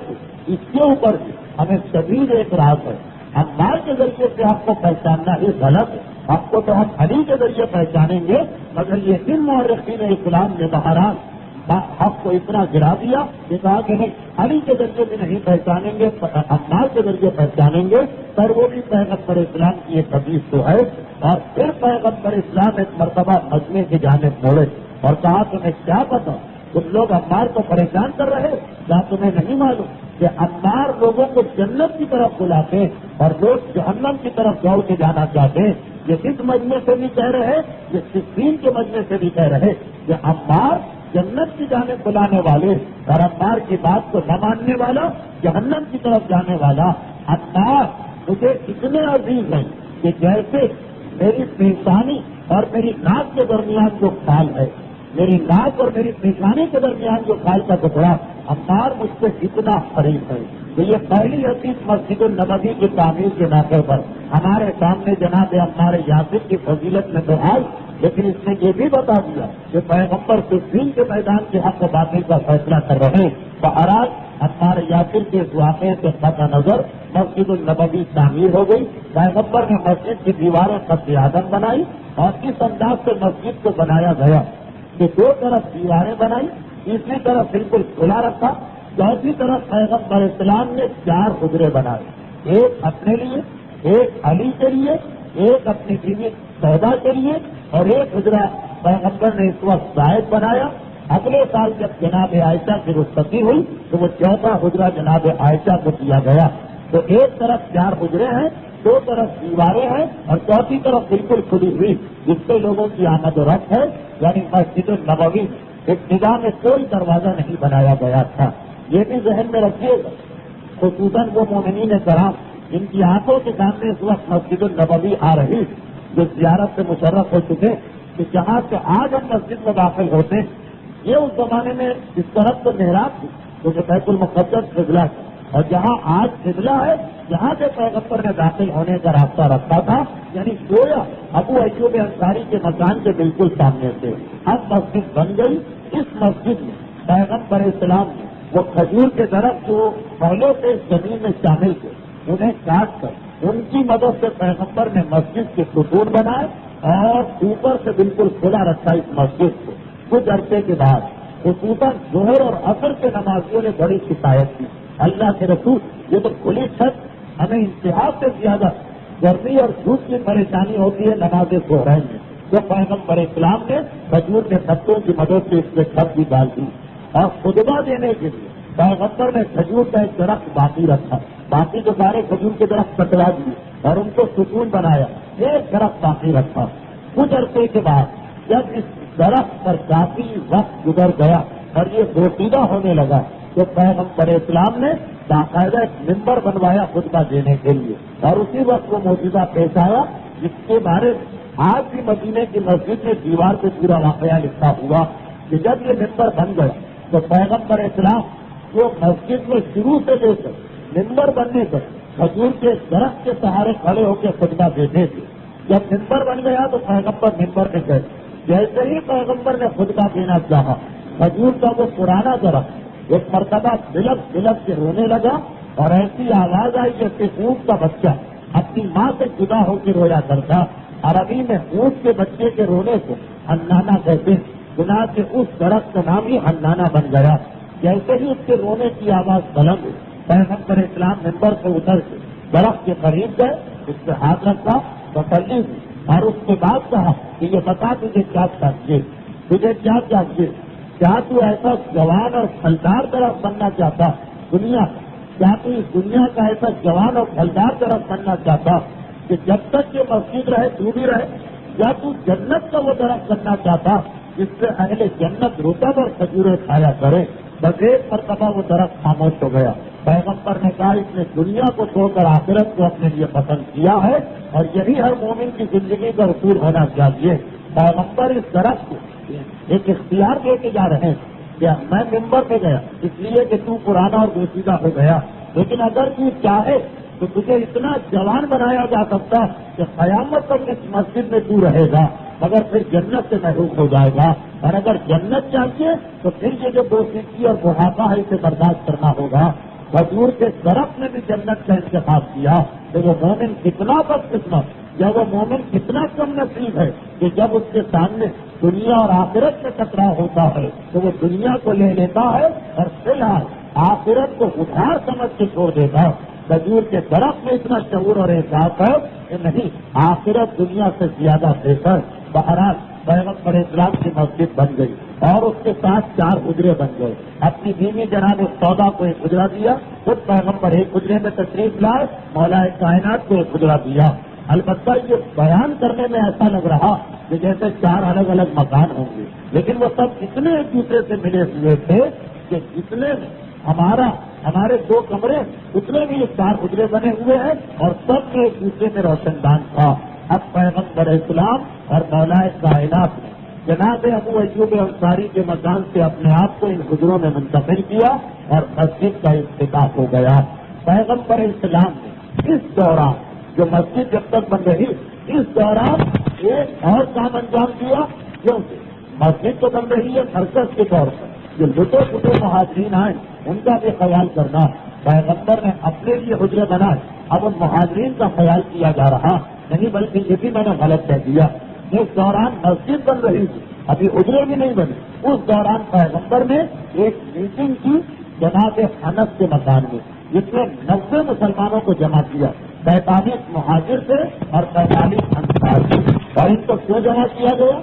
اس کے اوپر بھی ہمیں شدید اعتراض ہے. عمار کے ذریعے سے آپ کو پہچاننا ہی غلط ہے. آپ کو تو ہم علی کے ذریعے پہچانیں گے مگر یہ ان مورخین اسلام نے بہرحال حق کو اتنا گرا دیا کہ کہا کہ نہیں علی کے ذریعے بھی نہیں پہچانیں گے, عمار کے ذریعے پہچانیں گے. پر وہ بھی پیغمبر اسلام کی ایک حدیث تو ہے. اور پھر پیغمبر اسلام ایک مرتبہ مجمع کی جانب موڑے اور کہا تمہیں کیا پتا تم لوگ عمار کو پریشان کر رہے, کیا تمہیں نہیں معلوم کہ عمار لوگوں کو جنت کی طرف بلاتے ہیں اور لوگ جہنم کی طرف دوڑ کے جانا چاہتے ہیں. یہ اس مجمع سے بھی کہہ رہے, یہ صفین کے مجمع سے بھی کہہ رہے کہ عمار جنت کی جانب بلانے والے اور عمار کی بات کو نہ ماننے والا جہنم کی طرف جانے والا. عمار مجھے اتنے عزیز ہیں کہ جیسے میری پیشانی اور میری ناک کے درمیان جو کھال ہے, میری ناک اور میری پیشانی کے درمیان جو کھال کا ٹکڑا, عمار مجھ سے اتنا قریب ہے. تو یہ پہلی حدیث مسجد النبوی کی تعمیر کے موقع پر ہمارے سامنے جناب عمار یاسر کی فضیلت میں تو آئی, لیکن اس نے یہ بھی بتا دیا کہ پیغمبر صفین کے میدان کے حق و باطل کا فیصلہ کر رہے. بہرحال عمار یاسر کے اس واقعے سے قطع نظر مسجد النبوی تعمیر ہو گئی. پیغمبر نے مسجد کی دیواریں قد اعظم بنائی اور اس انداز سے مسجد کو بنایا گیا کہ دو طرف دیواریں بنائی, تیسری طرف بالکل کھلا رکھا, چوتھی طرف پیغمبر اسلام نے 4 حجرے بنائے, ایک اپنے لیے, ایک علی کے لیے, ایک اپنی بیوی سودا کے لیے اور ایک حجرہ پیغمبر نے اس وقت زائد بنایا. اگلے سال جب جناب عائشہ کی رخصتی ہوئی تو وہ 4تھا حجرہ جناب عائشہ کو دیا گیا. تو ایک طرف 4 حجرے ہیں, 2 طرف دیواریں ہیں اور چوتھی طرف بالکل کھلی ہوئی جس سے لوگوں کی آمد و رفت ہے, یعنی مسجد النبوی ابتدا میں کوئی دروازہ نہیں بنایا گیا تھا. یہ بھی ذہن میں رکھیے گا. خصوصاً وہ مومنین کرام جن کی آنکھوں کے سامنے اس وقت مسجد النبوی آ رہی, جو زیارت سے مشرف ہو چکے, کہ جہاں سے آج ہم مسجد میں داخل ہوتے ہیں, یہ اس زمانے میں اس طرف تو محراب تھی جو کہ بیت المقدس قبلہ تھا, اور جہاں آج قبلہ ہے جہاں سے پیغمبر نے داخل ہونے کا راستہ رکھا تھا, یعنی گویا ابو ایوب انصاری کے مکان کے بالکل سامنے سے اب مسجد بن گئی. اس مسجد میں پیغمبر اسلام نے وہ کھجور کے درخت جو پہلے سے زمین میں شامل تھے انہیں کاٹ کر ان کی مدد سے پیغمبر نے مسجد کے ستون بنائے اور اوپر سے بالکل کھلا رکھا اس مسجد کو. کچھ عرصے کے بعد خصوصاً ظہر اور عصر کے نمازیوں نے بڑی شکایت کی, اللہ کے رسول یہ تو کھلی چھت, ہمیں انتہا سے زیادہ گرمی اور دھوپ کی پریشانی ہوتی ہے نماز ظہرین میں. تو پیغمبر اسلام نے کھجور کے پتوں کی مدد سے اس پہ چھت بھی ڈال دی اور خطبہ دینے کے لیے پیغمبر نے کھجور کا ایک درخت باقی رکھا, باقی جو سارے کھجور کے درخت کٹوا دیے اور ان کو ستون بنایا, ایک درخت باقی رکھا. کچھ عرصے کے بعد جب اس درخت پر کافی وقت گزر گیا اور یہ بوسیدہ ہونے لگا تو پیغمبر اسلام نے باقاعدہ ایک ممبر بنوایا خطبہ دینے کے لیے, اور اسی وقت وہ معجزہ پیش آیا جس کے بارے میں آج بھی مدینے کی مسجد میں دیوار پہ پورا واقعہ لکھا ہوا کہ جب یہ ممبر بن گیا تو پیغمبر اسلام جو مسجد میں شروع سے لے کر ممبر بننے تک کھجور کے درخت کے سہارے کھڑے ہو کے خطبہ دیتے تھے. جب ممبر بن گیا تو پیغمبر ممبر میں گئے. جیسے ہی پیغمبر نے خطبہ دینا چاہا, کھجور کا وہ پرانا درخت ایک مرتبہ بلب بلب کے رونے لگا اور ایسی آواز آئی جیسے اونٹ کا بچہ اپنی ماں سے جدا ہو کے رویا کرتا. عربی میں اونٹ کے بچے کے رونے کو ہنانا کہتے ہیں, چنانچہ اس درخت کا نام ہی ہنانا بن گیا. جیسے ہی اس کے رونے کی آواز بلند ہوئی, پیغمبر اسلام ممبر سے اتر کے درخت کے قریب گئے, اس پہ ہاتھ رکھا, تسلی ہوئی اور اس کے بعد کہا کہ یہ بتا تجھے کیا چاہیے, تجھے کیا چاہیے, کیا تو ایسا جوان اور پھلدار درخت بننا چاہتا دنیا, کیا تو اس دنیا کا ایسا جوان اور پھلدار درخت بننا چاہتا کہ جب تک یہ مسجد رہے تو بھی رہے, یا تو جنت کا وہ درخت بننا چاہتا جس سے اہل جنت رطب اور کھجوریں کھایا کرے. بس ایک مرتبہ وہ درخت خاموش ہو گیا. پیغمبر نے کہا اس نے دنیا کو چھوڑ کر آخرت کو اپنے لیے پسند کیا ہے, اور یہی ہر مومن کی زندگی کا اصول ہونا چاہیے. پیغمبر اس درخت کو ایک اختیار دے کے جا رہے ہیں کہ میں ممبر پہ گیا اس لیے کہ تو پرانا اور بوسیدہ ہو گیا, لیکن اگر تو چاہے تو تجھے اتنا جوان بنایا جا سکتا کہ قیامت تک اس مسجد میں تو رہے گا, مگر پھر جنت سے محروم ہو جائے گا. اور اگر جنت چاہیے تو پھر یہ جو بوسیدگی اور بڑھاپا ہے اسے برداشت کرنا ہوگا. کھجور کے درخت نے بھی جنت کا انتخاب کیا تو وہ مومن کتنا بدقسمت یا وہ مومن کتنا کم نصیب ہے کہ جب اس کے سامنے دنیا اور آخرت میں ٹکراؤ ہوتا ہے تو وہ دنیا کو لے لیتا ہے اور فی الحال آخرت کو ادھار سمجھ کے چھوڑ دیتا ہے. کھجور کے درخت میں اتنا شعور اور احساس ہے کہ نہیں, آخرت دنیا سے زیادہ بہتر. بہرحال پیغمبر اسلام کی مسجد بن گئی اور اس کے ساتھ 4 حجرے بن گئے. اپنی بیوی جناب سودا کو ایک حجرہ دیا, خود پیغمبر ایک حجرے میں تشریف لائے, مولا کائنات کو ایک حجرہ دیا. البتہ یہ بیان کرنے میں ایسا لگ رہا کہ جیسے 4 الگ الگ مکان ہوں گے, لیکن وہ سب اتنے ایک دوسرے سے ملے ہوئے تھے کہ جتنے ہمارے 2 کمرے اتنے بھی 4 حجرے بنے ہوئے ہیں اور سب میں ایک دوسرے میں روشن دان تھا. اب پیغمبر اسلام اور مولا کائنات نے جناب ابو ایوب انصاری کے مکان سے اپنے آپ کو ان حجروں میں منتقل کیا اور مسجد کا افتتاح ہو گیا. پیغمبر اسلام نے اس دوران جو مسجد جب تک بن رہی اس دوران ایک اور کام انجام دیا, کیونکہ مسجد تو بن رہی ہے مرکز کے طور پر, جو لٹے پٹے مہاجرین آئے ان کا بھی خیال کرنا. پیغمبر نے اپنے لیے حجرے بنائے, اب ان مہاجرین کا خیال کیا جا رہا نہیں, بلکہ یہ بھی میں نے غلط کہہ دیا. اس دوران مسجد بن رہی تھی, ابھی حجرے بھی نہیں بنے. اس دوران پیغمبر نے ایک میٹنگ کی جناب انس کے مکان میں, جس میں 90 مسلمانوں کو جمع کیا, 45 مہاجر سے اور 45 انصار سے. اور ان کو کیوں جمع کیا گیا؟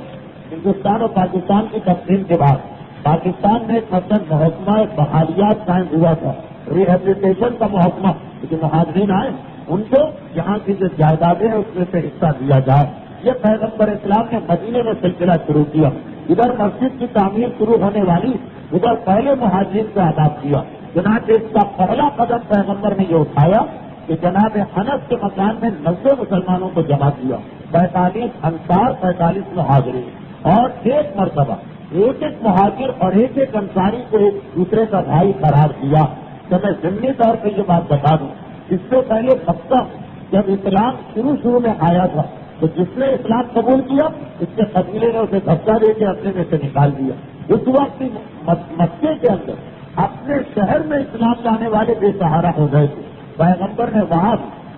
ہندوستان اور پاکستان کی تقسیم کے بعد پاکستان میں ایک مطلب محکمہ بحالیات قائم ہوا تھا, ریہیبلیٹیشن کا محکمہ. جو مہاجرین آئے ان کو یہاں کی جو جائیدادیں ہیں اس میں سے حصہ دیا جائے. یہ پیغمبر اسلام نے مدینے میں سلسلہ شروع کیا. ادھر مسجد کی تعمیر شروع ہونے والی، ادھر پہلے مہاجرین کو آداب کیا۔ جناب اس کا پہلا قدم پیغمبر نے یہ اٹھایا کہ جناب انس کے مکان میں 90 مسلمانوں کو جمع کیا، 45 انصار 45 مہاجرین، اور ایک مرتبہ ایک ایک مہاجر اور ایک ایک انصاری کو ایک دوسرے کا بھائی قرار دیا۔ تو میں ضمنی طور پہ یہ بات بتا دوں، اس سے پہلے مکہ جب اسلام شروع میں آیا تھا تو جس نے اسلام قبول کیا اس کے قبیلے نے اسے دھکا دے کے اپنے میں سے نکال دیا۔ اس وقت مکے کے اندر اپنے شہر میں اسلام لانے والے بے سہارا ہو گئے تھے۔ پیغمبر نے وہاں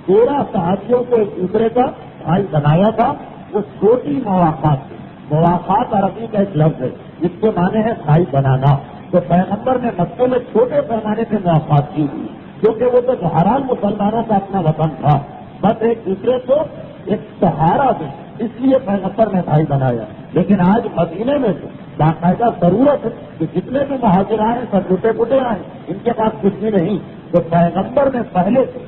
13 صحابیوں کو ایک دوسرے کا بھائی بنایا تھا۔ وہ چھوٹی مواقعات تھی۔ مواقعات عربی کا ایک لفظ ہے جس کے معنی ہے بھائی بنانا۔ تو پیغمبر نے مکے میں چھوٹے پیمانے پہ مواقعات کی تھی، کیونکہ وہ تو بہرحال مسلمانوں کا اپنا وطن تھا، بس ایک دوسرے کو ایک سہارا دے، اس لیے پیغمبر نے بھائی بنایا۔ لیکن آج مدینے میں تو باقاعدہ ضرورت ہے کہ جتنے بھی مہاجر آئے سب لٹے پٹے آئے، ان کے پاس کچھ بھی نہیں۔ تو پیغمبر نے پہلے سے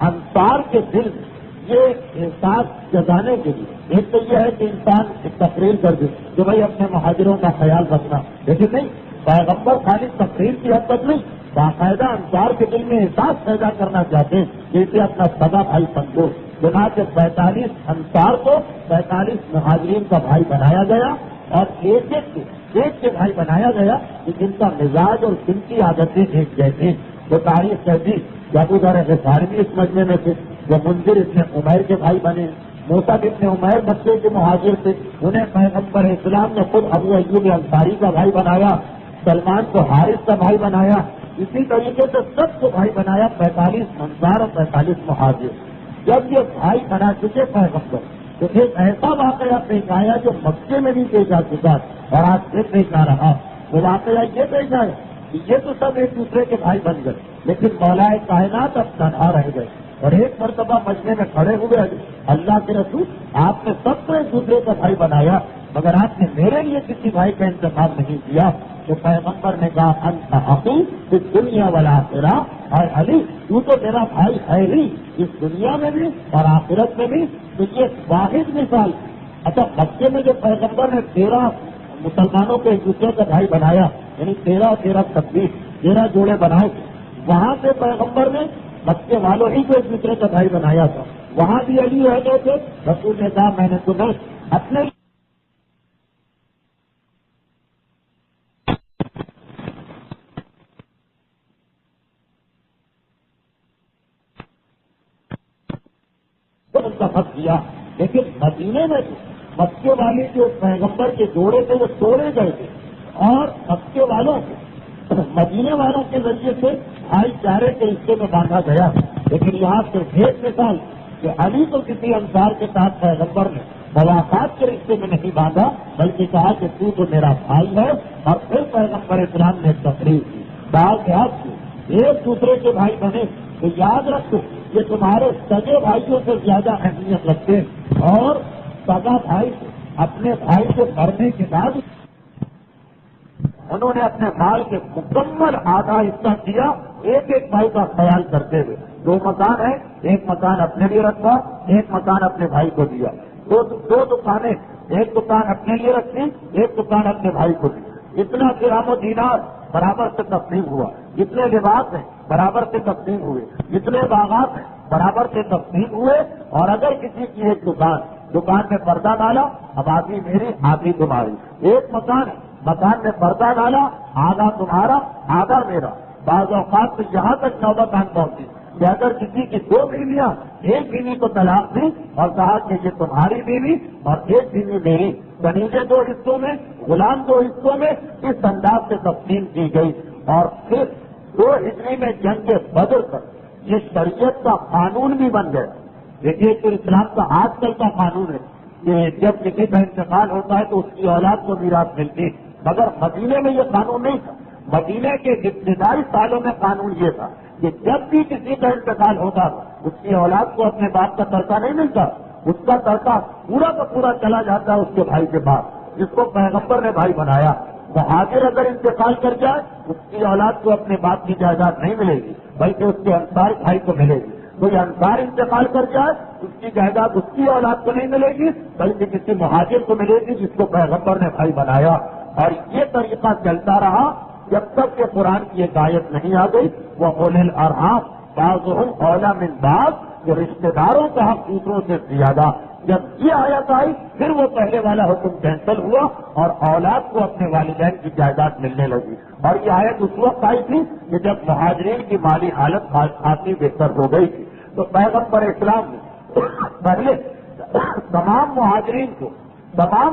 انصار کے دل میں یہ احساس جگانے کے لیے، ایک تو یہ ہے کہ انسان ایک تقریر کر دے کہ بھائی اپنے مہاجروں کا خیال رکھنا، لیکن نہیں، پیغمبر خالی تقریر کی حد تک نہیں، باقاعدہ انصار کے دل میں احساس پیدا کرنا چاہتے ہیں کہ اسے اپنا سگا بھائی سمجھو۔ چنانچہ 45 انصار کو 45 مہاجرین کا بھائی بنایا گیا، اور ایک کے بھائی بنایا گیا کہ جن کا مزاج اور جن کی عادتیں ایک جیسی۔ وہ تاریخ کہتی کہ ابو ذر غفاری بھی اس مجمع میں تھے، وہ منذر ابن عمیر کے بھائی بنے، موسیٰ ابن عمیر مکے کے مہاجر تھے، انہیں پیغمبر اسلام نے خود ابو ایوب انصاری کا بھائی بنایا، سلمان کو حارث کا بھائی بنایا، اسی طریقے سے سب کو بھائی بنایا، 45 انصار اور 45 مہاجر۔ جب یہ بھائی بنا چکے پیغمبر تو ایک ایسا واقعہ پیش آیا جو مکے میں بھی پیش آ چکا اور آج سے پیش آ رہا۔ وہ واقعہ یہ پیش آیا کہ یہ تو سب ایک دوسرے کے بھائی بن گئے، لیکن مولا کائنات اب تنہا رہ گئے، اور ایک مرتبہ مجمع میں کھڑے ہوئے، اللہ کے رسول آپ نے سب کو ایک دوسرے کا بھائی بنایا، مگر آپ نے میرے لیے کسی بھائی کا انتخاب نہیں کیا۔ تو پیغمبر نے کہا انت اخی فی الدنیا والآخرہ، اور علی تو میرا بھائی ہے ہی اس دنیا میں بھی اور آخرت میں بھی۔ تو یہ واحد مثال۔ اچھا، مکے میں جو پیغمبر نے 13 مسلمانوں کو ایک دوسرے کا بھائی بنایا، یعنی 13 26 13 جوڑے بنائے، وہاں سے پیغمبر نے مکے والوں ہی کو ایک دوسرے کا بھائی بنایا تھا، وہاں بھی علی رہ گئے تھے۔ رسول نے کہا میں نے تمہیں اپنے منتخب کیا، لیکن مدینے میں مکے والے جو پیغمبر کے جوڑے تھے وہ توڑے گئے تھے، اور مکے والوں کو مدینے والوں کے ذریعے سے بھائی چارے کے رشتے میں باندھا گیا۔ لیکن یہاں صرف ایک مثال کہ علی کو کسی انصار کے ساتھ پیغمبر نے ملاقات کے رشتے میں نہیں باندھا، بلکہ کہا کہ تو میرا بھائی ہے، اور پھر پیغمبر اسلام نے تقریر کی، باقاعدہ ایک دوسرے کے بھائی بنے۔ تو یاد رکھو یہ تمہارے سگے بھائیوں سے زیادہ اہمیت رکھتے ہیں، اور سگا بھائی اپنے بھائی کو مرنے کے بعد انہوں نے اپنے مال کے مکمل آدھا حصہ دیا، ایک ایک بھائی کا خیال کرتے ہوئے۔ 2 مکان ہیں، ایک مکان اپنے لیے رکھا، ایک مکان اپنے بھائی کو دیا، دو دکانیں، ایک دکان اپنے لیے رکھی، ایک دکان اپنے بھائی کو دی۔ اتنا درہم و دینار برابر سے تقسیم ہوا، جتنے لباس ہیں برابر سے تقسیم ہوئے، جتنے باغات ہیں برابر سے تقسیم ہوئے۔ اور اگر کسی کی ایک دکان میں پردہ ڈالا، اب آدھی میری آدھی تمہاری، ایک مکان میں پردہ ڈالا، آدھا تمہارا آدھا میرا۔ بعض اوقات تو یہاں تک نوبت آن پہنچی کہ اگر کسی کی 2 بیویاں، ایک بیوی کو طلاق دی اور کہا کہ یہ تمہاری بیوی اور ایک بیوی میری، کنیزیں 2 حصوں میں، غلام 2 حصوں میں، اس انداز سے تقسیم کی گئی۔ اور پھر 2 ہجری میں جنگ بدر تک یہ شریعت کا قانون بھی بن گیا۔ دیکھیے کہ اسلام کا آج کل کا قانون ہے کہ جب کسی کا انتقال ہوتا ہے تو اس کی اولاد کو میراث ملتی، مگر مدینے میں یہ قانون نہیں تھا۔ مدینے کے ابتدائی سالوں میں قانون یہ تھا کہ جب بھی کسی کا انتقال ہوتا اس کی اولاد کو اپنے باپ کا ترکہ نہیں ملتا، اس کا ترکہ پورا کا پورا چلا جاتا ہے اس کے بھائی کے پاس، جس کو پیغمبر نے بھائی بنایا۔ مہاجر اگر انتقال کر جائے اس کی اولاد کو اپنے باپ کی جائیداد نہیں ملے گی، بلکہ اس کے انصار بھائی کو ملے گی۔ کوئی انصار انتقال کر جائے اس کی جائیداد اس کی اولاد کو نہیں ملے گی بلکہ کسی مہاجر کو ملے گی جس کو پیغمبر نے بھائی بنایا. اور یہ طریقہ چلتا رہا جب تک کہ قرآن کی ایک آیت نہیں آ گئی وہ اولي الارحام بعضهم اولی من بعض، جو رشتے داروں کا حق دوسروں سے زیادہ. جب یہ آیت آئی پھر وہ پہلے والا حکم کینسل ہوا اور اولاد کو اپنے والدین کی جائیداد ملنے لگی. اور یہ آیت اس وقت آئی تھی کہ جب مہاجرین کی مالی حالت خاصی بہتر ہو گئی تھی. تو پیغمبر اسلام نے پہلے تمام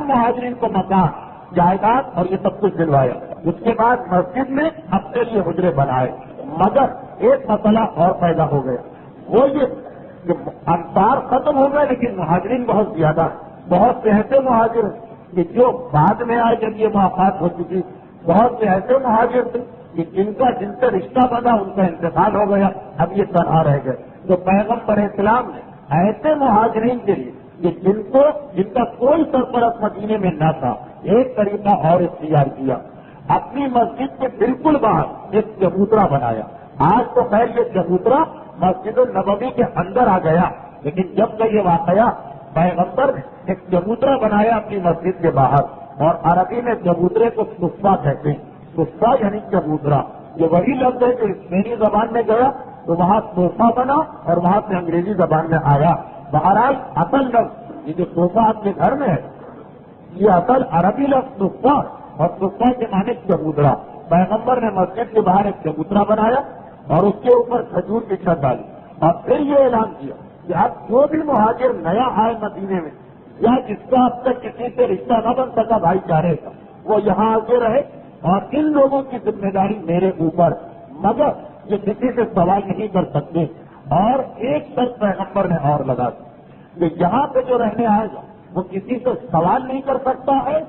مہاجرین کو مکان، جائیداد اور یہ سب کچھ دلوایا. اس کے بعد مسجد میں اپنے لیے حجرے بنائے. مگر ایک مسئلہ اور پیدا ہو گیا، وہ یہ کہ انصار ختم ہو گئے لیکن مہاجرین بہت زیادہ. بہت سے ایسے مہاجر کہ جو بعد میں آئے جب یہ ملاقات ہو چکی، بہت سے ایسے مہاجر تھے کہ جن سے رشتہ بنا ان کا انتقال ہو گیا، اب یہ تنہا رہ گئے. تو پیغمبر اسلام نے ایسے مہاجرین کے لیے کہ جن کا کوئی سرپرست مدینے میں نہ تھا، ایک طریقہ اور اختیار کیا. اپنی مسجد کے بالکل باہر ایک چبوترا بنایا. آج تو خیر یہ چبوترا مسجد النبوی کے اندر آ گیا، لیکن جب کا یہ واقعہ پیغمبر نے ایک چبوترا بنایا اپنی مسجد کے باہر. اور عربی میں چبوترے کو صفہ کہتے ہیں. صفہ یعنی چبوترا. یہ وہی لفظ ہے جو اسپینی زبان میں گیا تو وہاں صوفہ بنا اور وہاں سے انگریزی زبان میں آیا. بہرحال اصل لفظ یہ جو صوفہ آپ کے گھر میں ہے یہ اصل عربی لفظ صفہ اور صفہ کے معنی چبوترا. پیغمبر نے مسجد کے باہر ایک چبوترا بنایا اور اس کے اوپر کھجور کی چھت ڈالی اور پھر یہ اعلان کیا کہ اب جو بھی مہاجر نیا آئے مدینے میں یا جس کا اب تک کسی سے رشتہ نہ بن سکا بھائی چارے کا، وہ یہاں آگے رہے اور ان لوگوں کی ذمہ داری میرے اوپر، مگر یہ کسی سے سوال نہیں کر سکتے. اور ایک شرط پیغمبر نے اور لگا دی کہ یہاں پہ جو رہنے آئے گا وہ کسی سے سوال نہیں کر سکتا ہے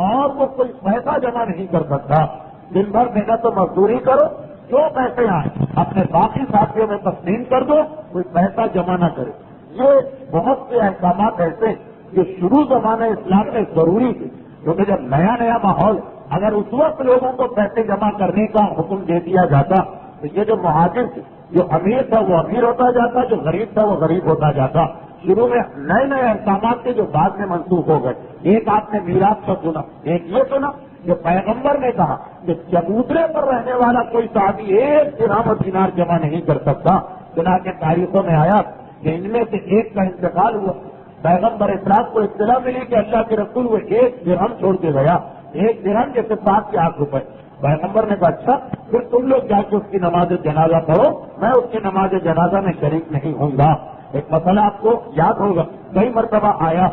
اور وہ کوئی پیسہ جمع نہیں کر سکتا. دن بھر محنت و مزدوری کرو، جو پیسے آئے اپنے باقی ساتھیوں میں تقسیم کر دو، کوئی پیسہ جمع نہ کرے. یہ بہت سے احکامات ایسے جو شروع زمانہ اسلام میں ضروری تھے، کیونکہ جب نیا ماحول اگر اس وقت لوگوں کو پیسے جمع کرنے کا حکم دے دیا جاتا تو یہ جو مہاجر تھے، جو امیر تھا وہ امیر ہوتا جاتا، جو غریب تھا وہ غریب ہوتا جاتا. شروع میں نئے احکامات تھے جو بعد میں منسوخ ہو گئے. ایک آپ نے میراث کا سنا، ایک یہ سنا جو پیغمبر نے کہا کہ چبوترے پر رہنے والا کوئی صحابی ایک درہم و دینار جمع نہیں کر سکتا. چنانچہ تاریخوں میں آیا کہ ان میں سے ایک کا انتقال ہوا. پیغمبر اسلام کو اطلاع ملی کہ اللہ کے رسول وہ ایک درہم چھوڑ کے گیا. ایک درہم جیسے 7 روپے. پیغمبر نے کہا اچھا پھر تم لوگ جا کے اس کی نماز جنازہ پڑھو، میں اس کی نماز جنازہ میں شریک نہیں ہوں گا. ایک مسئلہ آپ کو یاد ہوگا، کئی مرتبہ آیا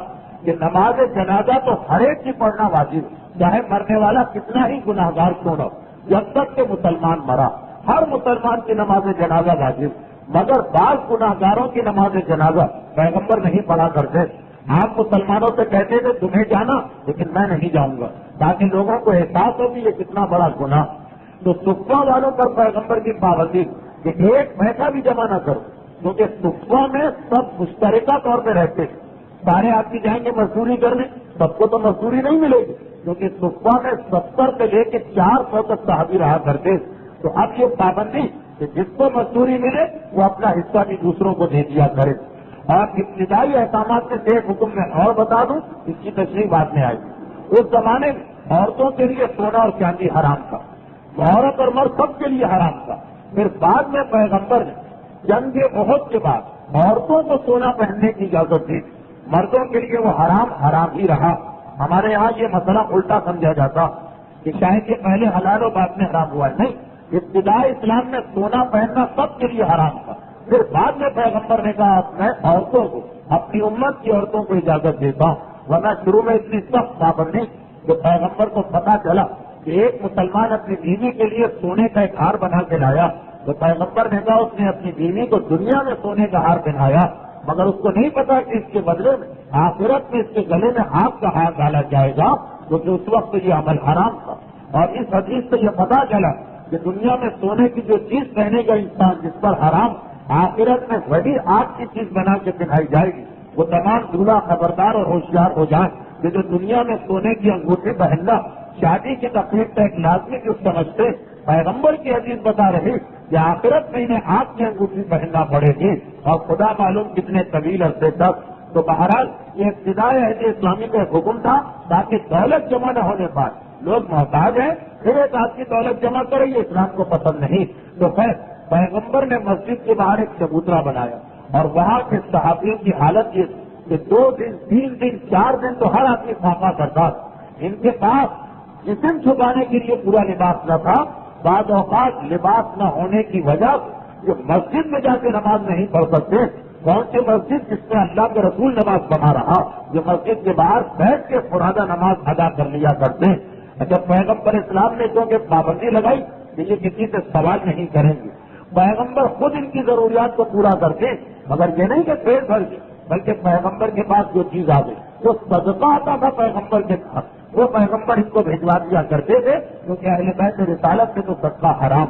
کہ نماز جنازہ تو ہر ایک کی پڑھنا واجب، چاہے مرنے والا کتنا ہی گناہگار کیوں نہ ہو، جب تک کہ مسلمان مرا ہر مسلمان کی نماز جنازہ واجب. مگر بعض گناہگاروں کی نماز جنازہ پیغمبر نہیں پڑھا کرتے. آپ مسلمانوں سے کہتے تھے تمہیں جانا لیکن میں نہیں جاؤں گا، تاکہ لوگوں کو احساس ہو کہ یہ کتنا بڑا گناہ. تو صفہ والوں پر پیغمبر کی پابندی کہ ایک پیسہ بھی جمع نہ کرو، کیونکہ صفہ میں سب مشترکہ طور پہ رہتے ہیں. سارے آدمی جائیں گے مزدوری کرنے، سب کو تو مزدوری نہیں ملے گی، کیونکہ صفہ میں 70 سے لے کے 400 تک صحابی رہا کرتے. تو اب یہ پابندی کہ جس کو مزدوری ملے وہ اپنا حصہ بھی دوسروں کو دے دیا کرے. اور ابتدائی احکامات میں سے ایک حکم میں اور بتا دوں، اس کی تشریح بعد میں آئی. اس زمانے میں عورتوں کے لیے سونا اور چاندی حرام تھا، عورت اور مرد سب کے لیے حرام تھا. پھر بعد میں پیغمبر نے جنگ احد کے بعد عورتوں کو سونا پہننے کی اجازت دی. مردوں کے لیے وہ حرام ہی رہا. ہمارے یہاں یہ مسئلہ الٹا سمجھا جاتا کہ شاید یہ پہلے حلال و بعد میں حرام ہوا. نہیں، ابتدائی اسلام میں سونا پہننا سب کے لیے حرام تھا. پھر بعد میں پیغمبر نے کہا میں عورتوں کو، اپنی امت کی عورتوں کو اجازت دیتا ہوں، ورنہ شروع میں اتنی سخت پابندی جو پیغمبر کو پتا چلا کہ ایک مسلمان اپنی بیوی کے لیے سونے کا ایک ہار بنا کے لایا تو پیغمبر نے کہا اس نے اپنی بیوی کو دنیا میں سونے کا ہار پہنایا، مگر اس کو نہیں پتا کہ اس کے بدلے میں آخرت میں اس کے گلے میں آگ کا ہار ڈالا جائے گا، کیونکہ اس وقت یہ عمل حرام تھا. اور اس حدیث سے یہ پتا چلا کہ دنیا میں سونے کی جو چیز پہنے گا انسان جس پر حرام، آخرت میں وہی آگ کی چیز بنا کے پہنائی جائے گی. وہ تمام دولہا خبردار اور ہوشیار ہو جائیں کہ جو دنیا میں سونے کی انگوٹھی پہننا شادی کی تقریب کا ایک لازمی جو سمجھتے پیغمبر کی حدیث بتا رہی کہ آخرت میں انہیں ہاتھ کی انگوٹھی پہننا پڑے گی اور خدا معلوم کتنے طویل عرصے تک. تو بہرحال یہ ابتدائی عہد اسلامی کا ایک حکم تھا تاکہ دولت جمع نہ ہونے پر لوگ محتاج ہیں پھر ایک آدھ کی دولت جمع کرے یہ اسلام کو پسند نہیں. تو خیر پیغمبر نے مسجد کے باہر ایک چبوترا بنایا اور وہاں کے صحابیوں کی حالت یہ کہ 2 دن 3 دن 4 دن تو ہر آدمی فاقہ کرتا. ان کے پاس جسم چھپانے کے لیے پورا لباس نہ تھا. بعض اوقات لباس نہ ہونے کی وجہ جو مسجد میں جا کے نماز نہیں پڑھ سکتے. کون سی مسجد جس میں اللہ کے رسول نماز پڑھا رہا جو مسجد کے باہر بیٹھ کے فرادہ نماز ادا کر لیا کرتے. جب پیغمبر اسلام نے کیونکہ پابندی لگائی کہ یہ کسی سے سوال نہیں کریں گے, پیغمبر خود ان کی ضروریات کو پورا کرتے. مگر یہ نہیں کہ پیٹ بھر کے بلکہ پیغمبر کے پاس جو چیز آ گئی جو صدقہ آتا تھا پیغمبر کے پاس وہ پیغمبر ان کو بھجوا دیا کرتے تھے کیونکہ اہل بیت رسالت سے تو صدقہ حرام.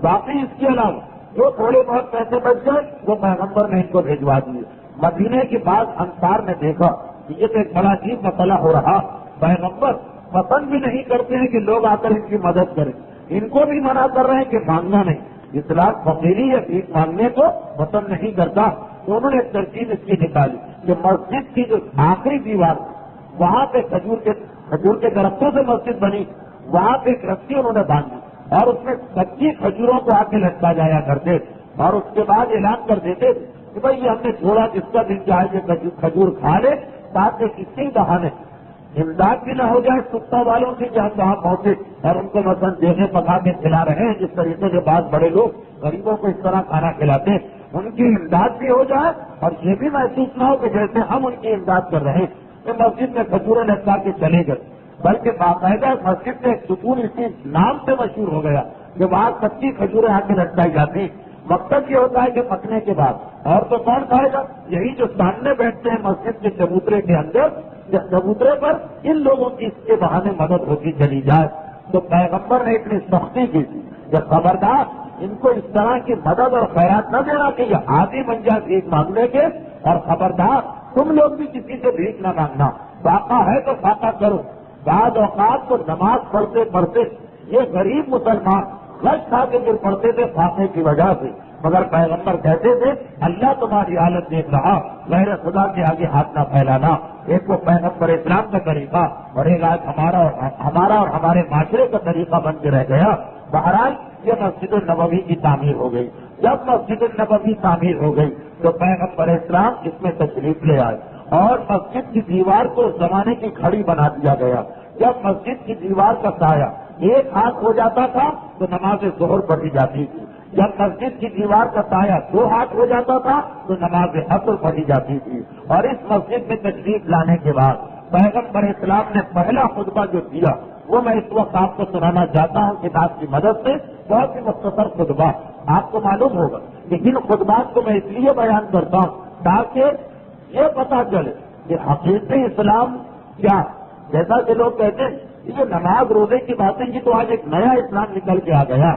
باقی اس کے علاوہ جو تھوڑے بہت پیسے بچ گئے وہ پیغمبر نے ان کو بھجوا دیے. مدینے کے بعد انصار نے دیکھا کہ یہ تو ایک بڑا عجیب مسئلہ ہو رہا. پیغمبر پسند بھی نہیں کرتے ہیں کہ لوگ آ کر ان کی مدد کریں, ان کو بھی منع کر رہے ہیں کہ مانگنا نہیں. اسلام فقیری یا بھیک مانگنے کو پسند نہیں کرتا. تو انہوں نے ایک ترکیب اس کی نکالی کہ مسجد کی جو آخری دیوار وہاں پہ کھجور کے درختوں سے مسجد بنی, وہاں پہ ایک رسی انہوں نے باندھی اور اس میں کچی کھجوروں کو آ کے لٹکا جایا کرتے اور اس کے بعد اعلان کر دیتے کہ بھائی یہ ہم نے چھوڑا جس کا دل چاہے یہ کھجور کھا لے تاکہ کسی بہانے امداد بھی نہ ہو جائے کتا والوں کی جہاں وہاں پہنچے اور ان کو مثلاً دیکھے پکا کے کھلا رہے ہیں جس طریقے سے بعض بڑے لوگ غریبوں کو اس طرح کھانا کھلاتے ہیں ان کی امداد بھی ہو جائے اور یہ بھی محسوس نہ ہو کہ جیسے ہم ان کی امداد کر رہے ہیں. کہ مسجد میں کھجوریں لٹکا کے چلے گئے بلکہ باقاعدہ مسجد میں ایک سکون اسی نام سے مشہور ہو گیا کہ وہاں کچی کھجوریں آ کے لٹکائی جاتی. مقصد یہ ہوتا ہے کہ پکنے کے بعد اور تو کون کھائے گا, یہی جو سامنے بیٹھتے ہیں مسجد کے چبوترے کے اندر چبوترے پر ان لوگوں کی اس کے بہانے مدد ہوتی چلی جائے. تو پیغمبر نے اتنی سختی کی تھی کہ خبردار ان کو اس طرح کی مدد اور خیرات نہ دینا کہ یہ عادی بن جائے بھیک مانگنے کے, اور خبردار تم لوگ بھی کسی سے بھیک نہ مانگنا, فاقہ ہے تو فاقہ کرو. بعض اوقات تو نماز پڑھتے پڑھتے یہ غریب مسلمان غش کھا کے گر پڑتے تھے فاقے کی وجہ سے, مگر پیغمبر کہتے تھے اللہ تمہاری حالت دیکھ رہا, غیر خدا کے آگے ہاتھ نہ پھیلانا. ایک وہ پیغمبر اسلام کا طریقہ اور ایک آج ہمارا اور ہمارے معاشرے کا طریقہ بن کے رہ گیا. بہرحال یہ مسجد النبوی کی تعمیر ہو گئی. جب مسجد النبوی تعمیر ہو گئی تو پیغمبر اسلام اس میں تشریف لے آئے اور مسجد کی دیوار کو اس زمانے کی کھڑی بنا دیا گیا. جب مسجد کی دیوار کا سایہ ایک ہاتھ ہو جاتا تھا تو نماز ظہر پڑھی جاتی تھی. جب مسجد کی دیوار کا سایہ 2 ہاتھ ہو جاتا تھا تو نماز عصر پڑھی جاتی تھی. اور اس مسجد میں تشریف لانے کے بعد پیغمبر اسلام نے پہلا خطبہ جو دیا وہ میں اس وقت آپ کو سنانا چاہتا ہوں کتاب کی مدد سے. بہت ہی مختصر خطبہ. آپ کو معلوم ہوگا کہ ان خطبات کو میں اس لیے بیان کرتا ہوں تاکہ یہ پتا چلے کہ حقیقی اسلام کیا. جیسا کہ لوگ کہتے ہیں یہ نماز روزے کی باتیں کی تو آج ایک نیا اسلام نکل کے آ گیا.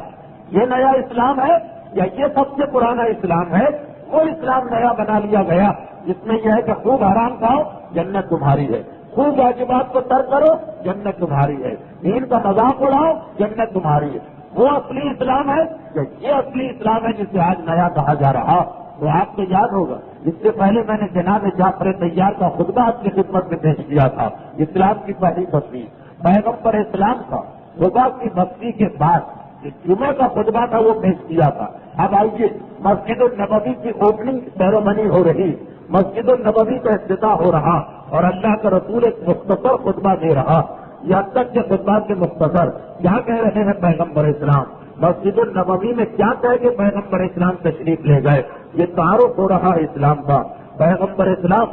یہ نیا اسلام ہے یا یہ سب سے پرانا اسلام ہے؟ وہ اسلام نیا بنا لیا گیا جس میں یہ ہے کہ خوب حرام کھاؤ جنت تمہاری ہے, خوب واجبات کو ترک کرو جنت تمہاری ہے, دین کا مذاق اڑاؤ جنت تمہاری ہے. وہ اصلی اسلام ہے یا یہ اصلی اسلام ہے جسے آج نیا کہا جا رہا؟ تو آپ کو یاد ہوگا اس سے پہلے میں نے جناب جعفر طیار کا خطبہ آپ کی خدمت میں پیش کیا تھا. اسلام کی پہلی تصویر پیغمبر اسلام کا خطبہ کی بستی کے بعد جمعہ کا خطبہ تھا وہ پیش کیا تھا. اب آئیے مسجد النبوی کی اوپننگ سیرومنی ہو رہی, مسجد النبوی کا افتتاح ہو رہا اور اللہ کا رسول ایک مختصر خطبہ دے رہا. یہاں تک کہ خطبات کے مختصر کیا کہہ رہے ہیں پیغمبر اسلام, مسجد النبوی میں کیا کہہ کے پیغمبر اسلام تشریف لے گئے. یہ تعارف ہو رہا اسلام کا. پیغمبر اسلام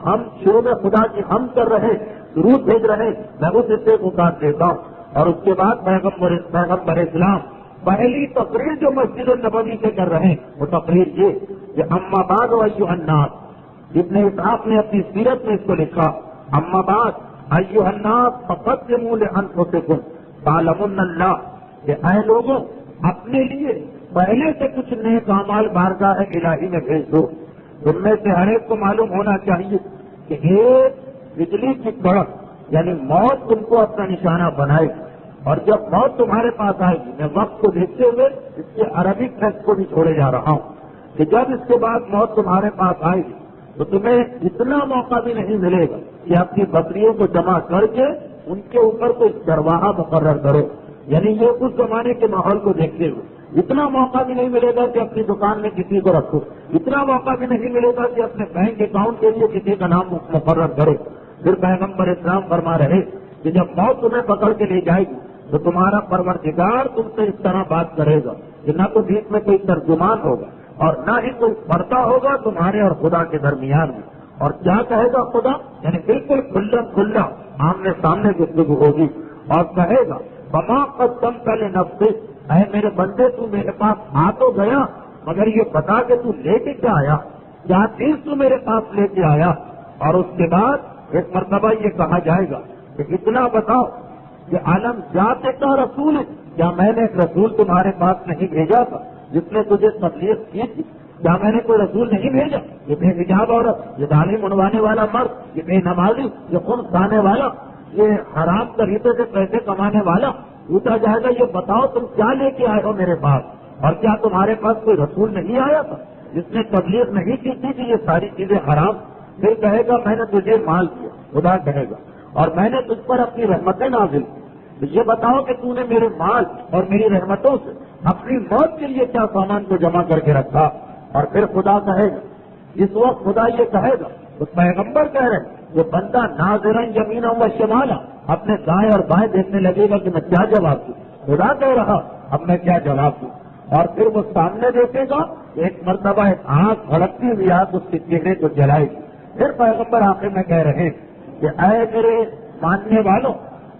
ہم شروع میں خدا کی ہم کر رہے, درود بھیج رہے, میں اس سے مکان دیتا ہوں. اور اس کے بعد پیغمبر اسلام پہلی تقریر جو مسجد النبوی سے کر رہے ہیں وہ تقریر یہ کہ اما بعد ایھا الناس. ابن اسحاق نے اپنی سیرت میں اس کو لکھا, اما بعد ایھا الناس فقدموا لانفسکم تعلمون اللہ, کہ اے لوگوں اپنے لیے پہلے سے کچھ نیک اعمال بارگاہ الہی میں بھیج دو. تم میں سے ہر ایک کو معلوم ہونا چاہیے کہ ایک بجلی کی کڑک یعنی موت تم کو اپنا نشانہ بنائے. اور جب موت تمہارے پاس آئے گی، میں وقت کو دیکھتے ہوئے اس کے عربک ٹیکسٹ کو بھی چھوڑے جا رہا ہوں کہ جب اس کے بعد موت تمہارے پاس آئے گی تو تمہیں اتنا موقع بھی نہیں ملے گا کہ اپنی بکریوں کو جمع کر کے ان کے اوپر کوئی چرواہا مقرر کرو. یعنی یہ اس زمانے کے ماحول کو دیکھتے ہوئے اتنا موقع بھی نہیں ملے گا کہ اپنی دکان میں کسی کو رکھو، اتنا موقع بھی نہیں ملے گا کہ اپنے بینک اکاؤنٹ کے لیے کسی کا نام مقرر کرو. پھر پیغمبر اسلام فرما رہے کہ جب موت تمہیں پکڑ کے لے جائے گی تو تمہارا پروردگار تم سے اس طرح بات کرے گا کہ نہ تو بیچ میں کوئی ترجمان ہوگا اور نہ ہی کوئی پردہ ہوگا تمہارے اور خدا کے درمیان میں. اور کیا کہے گا خدا؟ یعنی بالکل کھلا آمنے سامنے گفتگو ہوگی اور کہے گا بما قدمت لنفسک، اے میرے بندے تو میرے پاس آ تو گیا مگر یہ بتا کہ تو لے کے کیا آیا، کیا چیز تو میرے پاس لے کے آیا. اور اس کے بعد ایک مرتبہ یہ کہا جائے گا کہ اتنا بتاؤ کہ عالم جاتے کا رسول ہے، کیا میں نے ایک رسول تمہارے پاس نہیں بھیجا تھا جس نے تجھے تبلیغ کی تھی؟ کیا میں نے کوئی رسول نہیں بھیجا؟ یہ بے حجاب عورت، یہ تعلیم منوانے والا مرد، یہ بے نمازی، یہ خون کھانے والا، یہ حرام طریقے سے پیسے کمانے والا. پوچھا جائے گا یہ بتاؤ تم کیا لے کے آئے ہو میرے پاس، اور کیا تمہارے پاس کوئی رسول نہیں آیا تھا جس نے تبلیغ نہیں کی تھی کہ یہ ساری چیزیں حرام؟ پھر کہے گا میں نے تجھے مال دیا، خدا کہے گا، اور میں نے تجھ پر اپنی رحمتیں نازل کی. تو یہ بتاؤ کہ تو نے میرے مال اور میری رحمتوں سے اپنی موت کے لیے کیا سامان کو جمع کر کے رکھا. اور پھر خدا کہے گا، اس وقت خدا یہ کہے گا تو پیغمبر کہہ رہے ہیں یہ بندہ ناظرن یمینا و شمالا اپنے دائیں اور بائیں دیکھنے لگے گا کہ میں کیا جواب دوں. خدا کہہ رہا اب میں کیا جواب دوں. اور پھر وہ سامنے دیکھے گا ایک مرتبہ ایک آنکھ بھڑکتی ہوئی آنکھ اس کے چہرے کو جلائے گی. پھر پیغمبر آخر میں کہہ رہے ہیں کہ اے میرے ماننے والوں،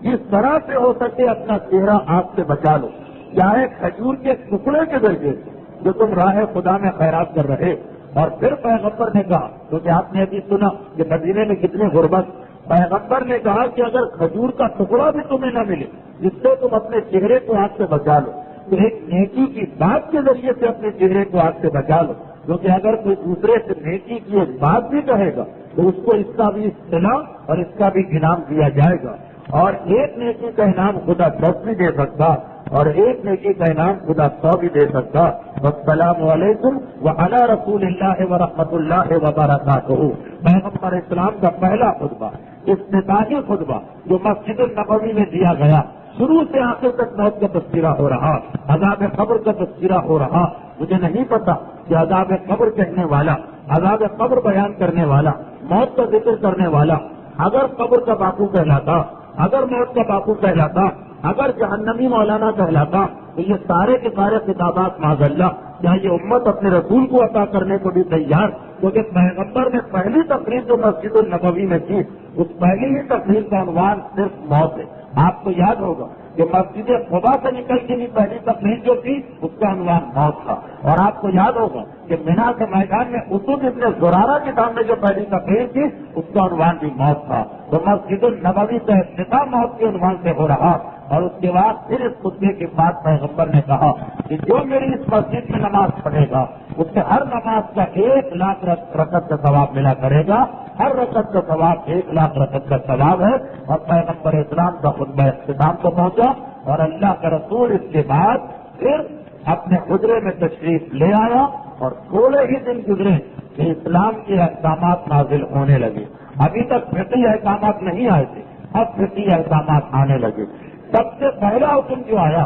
جس طرح سے ہو سکے اپنا چہرہ آگ سے بچا لو، چاہے کھجور کے ٹکڑے کے ذریعے سے جو تم راہ خدا میں خیرات کر رہے. اور پھر پیغمبر نے کہا، کیونکہ آپ نے ابھی سنا کہ مدینے میں کتنی غربت، پیغمبر نے کہا کہ اگر کھجور کا ٹکڑا بھی تمہیں نہ ملے جس سے تم اپنے چہرے کو آگ سے بچا لو تو ایک نیکی کی بات کے ذریعے سے اپنے چہرے کو آگ سے بچا لو. کیونکہ اگر کوئی دوسرے سے نیکی کی ایک بات بھی کہے گا تو اس کو اس کا بھی اصطلاح اور اس کا بھی انعام دیا جائے گا. اور ایک نیکی کا انعام خدا 10 بھی دے سکتا اور ایک نیکی کا انعام خدا 100 بھی دے سکتا. السلام علیکم وعلی رسول اللہ ورحمۃ اللہ وبرکاتہ. پیغمبر اسلام کا پہلا خطبہ، افتتاحی خطبہ جو مسجد النبوی میں دیا گیا، شروع سے آخر تک موت کا تذکرہ ہو رہا، عذاب قبر کا تذکرہ ہو رہا. مجھے نہیں پتا کہ عذاب قبر کہنے والا، عذاب قبر بیان کرنے والا، موت کا ذکر کرنے والا اگر قبر کا باپو کہلاتا، اگر موت کا باپو کہلاتا، اگر جہنمی مولانا کہلاتا تو یہ سارے کے سارے خطابات معاذ اللہ کیا یہ امت اپنے رسول کو عطا کرنے کو بھی تیار؟ کیونکہ پیغمبر نے پہلی تقریر جو مسجد النبوی میں کی اس پہلی ہی تقریر کا عنوان صرف موت ہے. آپ کو یاد ہوگا کہ مسجد خدا سے نکل کے بھی پہلی تقریر جو تھی اس کا عنوان موت تھا. اور آپ کو یاد ہوگا کہ مینا کے میدان میں اسود ابن زرارہ کے سامنے جو پہلی تقریر تھی اس کا عنوان بھی موت تھا. تو مسجد النبوی کا افتتاح موت کے عنوان سے ہو رہا. اور اس کے بعد پھر اس خطبے کے بعد پیغمبر نے کہا کہ جو میری اس مسجد میں نماز پڑھے گا اس سے ہر نماز کا 1,00,000 رکعت کا ثواب ملا کرے گا. ہر رکعت کا ثواب 1,00,000 رکعت کا ثواب ہے. اور پیغمبر اسلام کا خطبہ اختتام کو پہنچا اور اللہ کا رسول اس کے بعد پھر اپنے حجرے میں تشریف لے آیا. اور تھوڑے ہی دن گزرے کہ اسلام کے احکامات نازل ہونے لگے. ابھی تک فقہی احکامات نہیں آئے تھے، اب فقہی احکامات آنے لگے. سب سے پہلا حکم جو آیا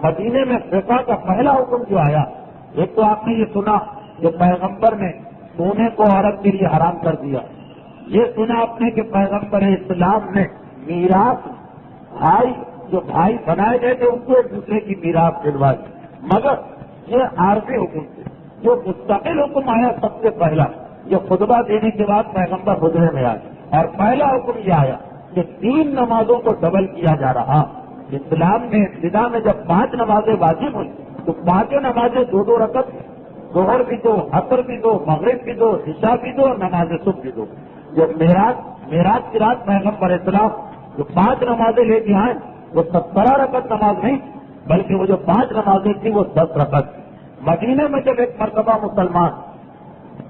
مدینے میں، فقہ کا پہلا حکم جو آیا، ایک تو آپ نے یہ سنا کہ پیغمبر نے سونے کو عورت کے لیے حرام کر دیا. یہ سنا آپ نے کہ پیغمبر اسلام نے میراث، بھائی بنائے گئے تھے ان کو ایک دوسرے کی میراث دلوائی. مگر یہ عارضی حکم تھے. جو مستقل حکم آیا سب سے پہلا، جو خطبہ دینے کے بعد پیغمبر حجرے میں آئے، اور پہلا حکم یہ آیا کہ 3 نمازوں کو ڈبل کیا جا رہا. اسلام میں ابتدا میں جب 5 نمازیں واجب ہوئی تو 5 نمازیں 2 رکعت، ظہر بھی 2، عصر بھی 2، مغرب بھی 2، عشاء بھی 2 اور نماز صبح بھی 2. جب معراج کی رات پیغمبر اسلام جو 5 نمازیں لے کے آئے وہ 17 رکعت نماز نہیں بلکہ وہ جو 5 نمازیں تھیں وہ 10 رکعت. مدینے میں جب ایک مرتبہ مسلمان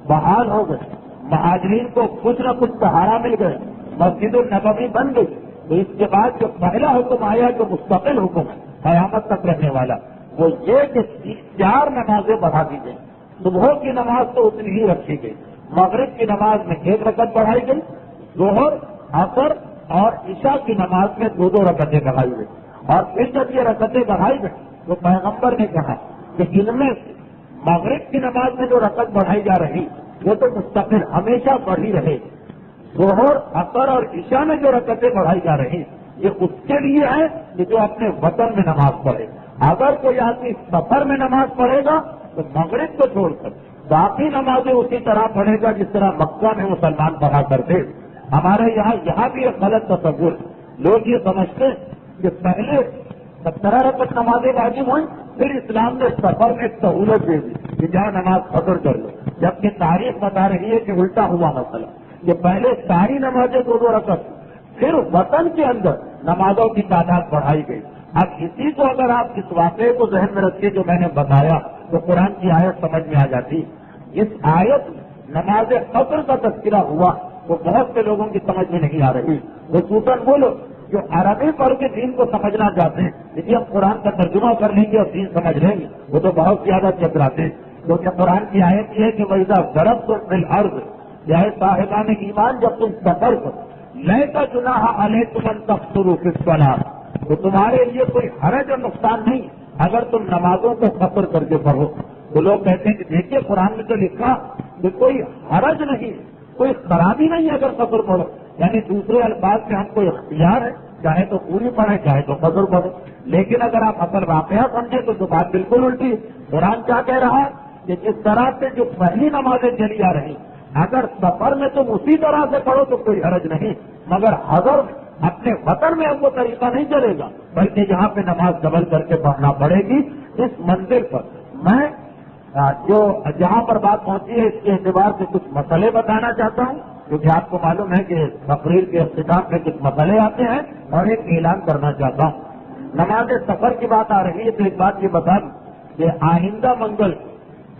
بحال ہو گئے، مہاجرین کو کچھ نہ کچھ سہارا مل گئے، مسجد النبوی بن گئی، تو اس کے بعد جو پہلا حکم آیا جو مستقل حکم ہے قیامت تک رہنے والا وہ یہ کہ 4 نمازیں بڑھا دی گئی. صبح کی نماز تو اتنی ہی رکھی گئی, مغرب کی نماز میں 1 رکعت بڑھائی گئی, ظہر عصر اور عشاء کی نماز میں 2 رکعتیں بڑھائی گئی. اور پھر جب یہ رکعتیں بڑھائی گئی تو پیغمبر نے کہا کہ ان میں سے مغرب کی نماز میں جو رکعت بڑھائی جا رہی وہ تو مستقل ہمیشہ بڑھی رہے. ظہر عصر اور عشاء میں جو رکعتیں بڑھائی جا رہی یہ اس کے لیے ہے کہ جو اپنے وطن میں نماز پڑھے. اگر کوئی آدمی سفر میں نماز پڑھے گا تو مغرب کو چھوڑ کر باقی نمازیں اسی طرح پڑھے گا جس طرح مکہ میں مسلمان پڑھا کرتے. ہمارے یہاں بھی ایک غلط تصور, لوگ یہ سمجھتے کہ پہلے 17 رکعت نمازیں واجب ہوئی پھر اسلام نے سفر میں سہولت دے دی کہ جہاں نماز فجر کر لو, جبکہ تاریخ بتا رہی ہے کہ الٹا ہوا مسئلہ. کہ پہلے ساری نمازیں 2 رکعت پھر وطن کے اندر نمازوں کی تعداد بڑھائی گئی. اب اسی کو اگر آپ اس واقعے کو ذہن میں رکھیے جو میں نے بتایا تو قرآن کی آیت سمجھ میں آ جاتی. اس آیت نماز فجر کا تذکرہ ہوا وہ بہت سے لوگوں کی سمجھ میں نہیں آ رہی. خصوصاً وہ لوگ جو عربی پڑھ کے دین کو سمجھنا چاہتے ہیں لیکن ہم قرآن کا ترجمہ کر لیں گے اور دین سمجھ لیں گے وہ تو بہت زیادہ چکراتے ہیں. کیونکہ قرآن کی آیت یہ ہے کہ وَإِذَا ضَرَبْتُمْ فِي الْأَرْضِ چاہے صاحبان ایمان جب تم سفر کرو لَيْسَ جُنَاحَ عَلَيْكُمْ أَن تَقْصُرُوا فِي الصَّلَاةِ تو تمہارے لیے کوئی حرج اور نقصان نہیں اگر تم نمازوں کو قصر کر کے پڑھو. تو لوگ کہتے ہیں کہ دیکھیے قرآن میں تو لکھا کہ کوئی حرج نہیں, کوئی خرابی نہیں اگر قصر پڑھو. یعنی دوسرے الفاظ میں ہم کو اختیار ہے چاہے تو پوری پڑھے چاہے تو قصر پڑھو. لیکن اگر آپ اصل واقعہ سمجھے تو بات بالکل الٹی. قرآن کیا کہہ رہا ہے کہ جس طرح سے جو پہلی نمازیں چلی آ رہی اگر سفر میں تم اسی طرح سے پڑھو تو کوئی حرج نہیں, مگر حضر اپنے وطن میں اب وہ طریقہ نہیں چلے گا بلکہ جہاں پہ نماز ڈبل کر کے پڑھنا پڑے گی. اس منزل پر میں جو جہاں پر بات پہنچی ہے اس کے اعتبار سے کچھ مسئلے بتانا چاہتا ہوں کیونکہ آپ کو معلوم ہے کہ تقریر کے اختتام میں کچھ مسئلے آتے ہیں اور ایک اعلان کرنا چاہتا ہوں. نماز سفر کی بات آ رہی ہے تو ایک بات یہ بتا دوں کہ آئندہ منگل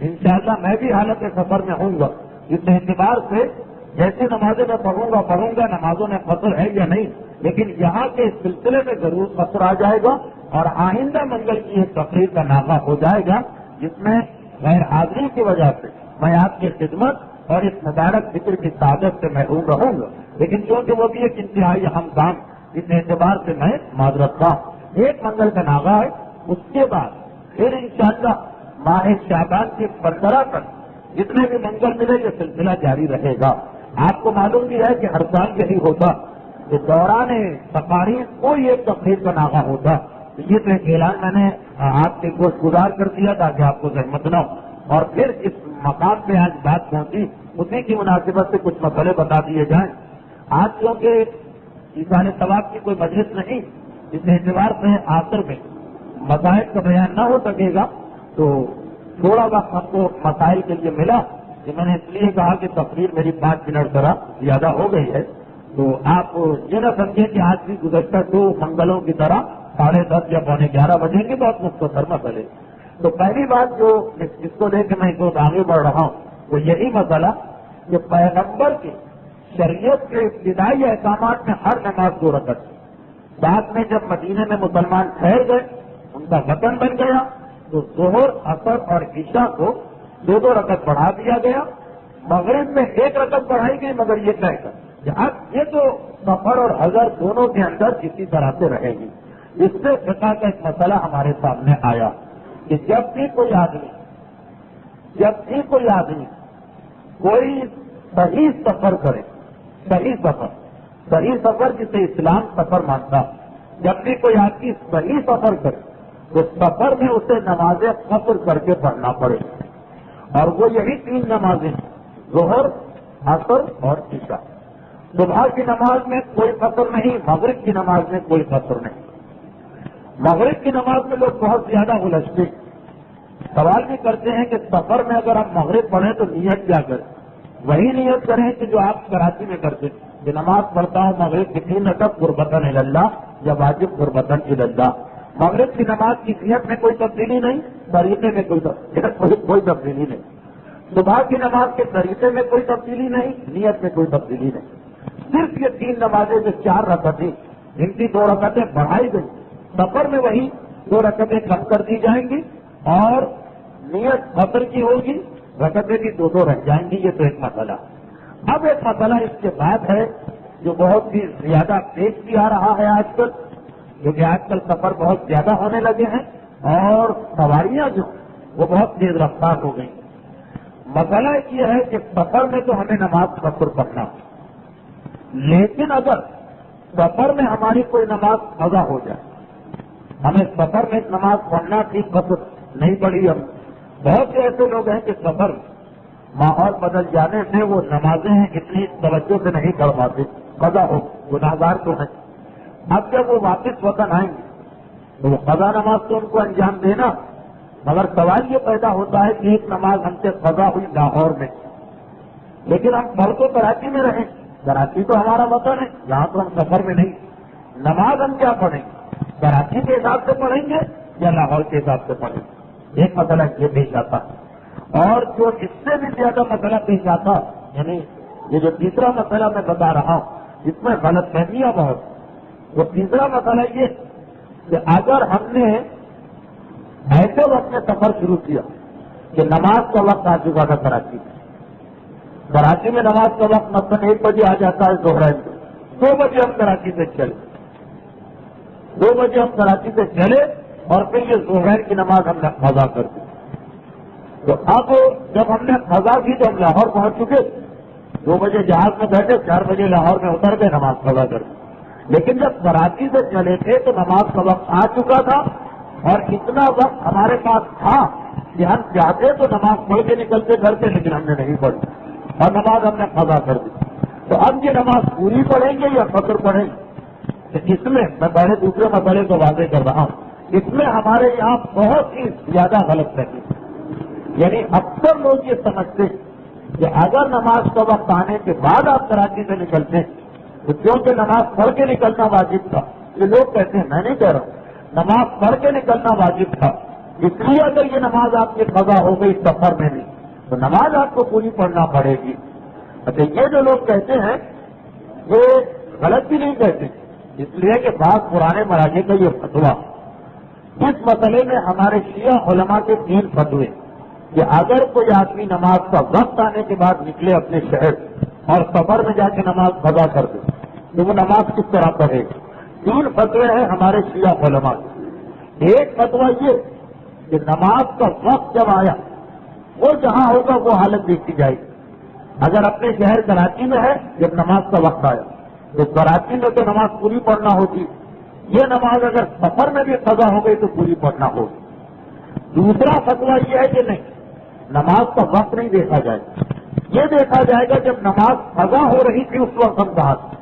انشاءاللہ میں بھی حالت سفر میں ہوں گا. اس اعتبار سے جیسے نمازیں میں پڑھوں گا نمازوں میں قصر ہے یا نہیں, لیکن یہاں کے اس سلسلے میں ضرور قصر آ جائے گا اور آئندہ منگل کی ایک تقریر کا نامہ ہو جائے گا جس میں غیر حاضری کی وجہ سے میں آپ کی خدمت اور اس مبارک ذکر کی سعادت سے محروم رہوں گا. لیکن کیونکہ وہ بھی ایک انتہائی اہم کام اس اعتبار سے میں معذرت خواہ. ایک منگل کا نامہ ہے, اس کے بعد پھر انشاءاللہ ماہ شعبان کے 15 تک جتنے بھی منگل ملے یہ سلسلہ جاری رہے گا. آپ کو معلوم بھی ہے کہ ہر سال یہی ہوتا کہ دوران تقاریر کوئی ایک تقریر کا نامہ ہوتا. یہ تو ایک اعلان میں نے آپ کے گوشت گزار کر دیا تاکہ آپ کو زحمت نہ ہو. اور پھر اس مقام پہ آج بات پہنچی اسی کی مناسبت سے کچھ مسئلے بتا دیے جائیں. آج کیونکہ ایسان ثواب کی کوئی مجلس نہیں اس اعتبار سے آخر میں مسائل کا بیان نہ ہو سکے گا تو تھوڑا وقت ہم کو مسائل کے لیے ملا کہ میں نے اس لیے کہا کہ تقریر میری 5 منٹ ذرا زیادہ ہو گئی ہے. تو آپ یہ نہ سمجھیں کہ آج بھی گزشتہ 2 منگلوں کی طرح 10:30 یا 11:15 بجیں گے بہت مختصر مسئلے. تو پہلی بات جو جس کو دیکھ کے میں آگے بڑھ رہا ہوں وہ یہی مسئلہ کہ پیغمبر کی شریعت کے ابتدائی احکامات میں ہر نماز 2 رکعت. بعد میں جب مدینے میں مسلمان ٹھہر گئے ان کا وطن بن گیا تو ظہر عصر اور عشاء کو 2 رکعت بڑھا دیا گیا. مغرب میں 1 رکعت بڑھائی گئی مگر یہ کہہ کر اب یہ تو سفر اور حضر دونوں کے اندر اسی طرح سے رہے گی. اس سے فقہ کا ایک مسئلہ ہمارے سامنے آیا کہ جب بھی کوئی آدمی کوئی صحیح سفر کرے, صحیح سفر جسے اسلام سفر مانتا, جب بھی کوئی آدمی صحیح سفر کرے تو سفر میں اسے نمازیں قصر کر کے پڑھنا پڑے. اور وہ یہی 3 نمازیں ظہر عصر اور عشاء. صبح کی نماز میں کوئی قصر نہیں, مغرب کی نماز میں کوئی قصر نہیں. مغرب کی نماز میں لوگ بہت زیادہ الجھتے سوال بھی کرتے ہیں کہ سفر میں اگر آپ مغرب پڑھیں تو نیت کیا کریں. وہی نیت کریں کہ جو آپ کراچی میں کرتے کہ نماز پڑھتا ہوں مغرب کی 3 رکعت قربتاً الی اللہ یا واجب قربتاً الی اللہ. مغرب کی نماز کی نیت میں کوئی تبدیلی نہیں, طریقے میں کوئی تبدیلی نہیں. صبح کی نماز کے طریقے میں کوئی تبدیلی نہیں, نیت میں کوئی تبدیلی نہیں. صرف یہ 3 نمازیں جو 4 رکعتیں ان کی 2 رکعتیں بڑھائی گئی، سفر میں وہی 2 رکعتیں کم کر دی جائیں گی اور نیت سفر کی ہوگی، رکعتیں بھی 2 رہ جائیں گی. یہ تو ایک مسئلہ. اب ایک مسئلہ اس کے بعد ہے جو بہت ہی زیادہ پیش بھی آ رہا ہے آج کل، کیونکہ آج کل سفر بہت زیادہ ہونے لگے ہیں اور سواریاں جو وہ بہت تیز رفتار ہو گئی. مسئلہ یہ ہے کہ سفر میں تو ہمیں نماز قصر پڑھنا، لیکن اگر سفر میں ہماری کوئی نماز قضا ہو جائے، ہمیں سفر میں نماز پڑھنا تھی، قصر نہیں پڑھی. ہم بہت سے ایسے لوگ ہیں کہ سفر ماحول بدل جانے سے وہ نمازیں اتنی توجہ سے نہیں کر پاتے، قضا ہو، گناہگار تو نہیں. اب جب وہ واپس وطن آئیں گے تو وہ قضا نماز تو ان کو انجام دینا، مگر سوال یہ پیدا ہوتا ہے کہ ایک نماز ہم سے قضا ہوئی لاہور میں، لیکن ہم پڑھ تو کراچی میں رہیں، کراچی تو ہمارا وطن ہے، یہاں تو ہم سفر میں نہیں. نماز ہم کیا پڑھیں گے؟ کراچی کے حساب سے پڑھیں گے یا لاہور کے حساب سے پڑھیں گے؟ ایک مسئلہ یہ پیش آتا. اور جو اس سے بھی زیادہ مسئلہ پیش آتا، یعنی یہ جو تیسرا مسئلہ میں بتا رہا ہوں اس میں غلط فہمیاں بہت. وہ تیسرا مسئلہ یہ کہ اگر ہم نے ایسے وقت میں سفر شروع کیا کہ نماز کا وقت آ چکا تھا کراچی میں نماز کا وقت مثلاً 1 بجے آ جاتا ہے ظہر میں، 2 بجے ہم کراچی سے چلے، 2 بجے ہم کراچی سے چلے اور پھر یہ ظہر کی نماز ہم نے قضا کر دی. تو اب جب ہم نے قضا کی تو ہم لاہور پہنچ چکے، 2 بجے جہاز میں بیٹھے، 4 بجے لاہور میں اتر گئے، نماز قضا کر دی. لیکن جب کراچی سے چلے تھے تو نماز کا وقت آ چکا تھا اور اتنا وقت ہمارے پاس تھا کہ ہم چاہتے تو نماز پڑھ کے نکلتے گھر سے، لیکن ہم نے نہیں پڑھی اور نماز ہم نے قضا کر دی. تو اب یہ نماز پوری پڑھیں گے یا قصر پڑھیں گے؟ اس میں میں پہلے دوسرے مسئلے کو واضح کر رہا ہوں، اس میں ہمارے یہاں بہت ہی زیادہ غلط فہمی. یعنی اکثر لوگ یہ سمجھتے کہ اگر نماز کا وقت آنے کے بعد آپ کراچی سے نکلتے ہیں تو کیونکہ نماز پڑھ کے نکلنا واجب تھا، یہ لوگ کہتے ہیں، میں نہیں کہہ رہا ہوں، نماز پڑھ کے نکلنا واجب تھا، اس لیے اگر یہ نماز آپ کی قضا ہو گئی سفر میں بھی تو نماز آپ کو پوری پڑھنا پڑے گی. اچھا، یہ جو لوگ کہتے ہیں یہ غلط بھی نہیں کہتے، اس لیے کہ بعض پرانے مراجع کا یہ فتویٰ، اس مسئلے میں ہمارے شیعہ علماء کے 3 فتوے کہ اگر کوئی آدمی نماز کا وقت آنے کے بعد نکلے اپنے شہر اور سفر میں جا کے نماز قضا کر دے تو وہ نماز کس طرح پڑھے گا. 3 فتوے ہیں ہمارے شیعہ علماء کے. ایک فتویٰ یہ کہ نماز کا وقت جب آیا وہ جہاں ہوگا وہ حالت دیکھی جائے گی. اگر اپنے شہر کراچی میں ہے جب نماز کا وقت آیا تو کراچی میں تو نماز پوری پڑھنا ہوگی، یہ نماز اگر سفر میں بھی قضا ہو گئی تو پوری پڑھنا ہوگی. دوسرا فتویٰ یہ ہے کہ نہیں، نماز کا وقت نہیں دیکھا جائے گا، یہ دیکھا جائے گا جب نماز قضا ہو رہی تھی اس وقت ہم کہاں تھے.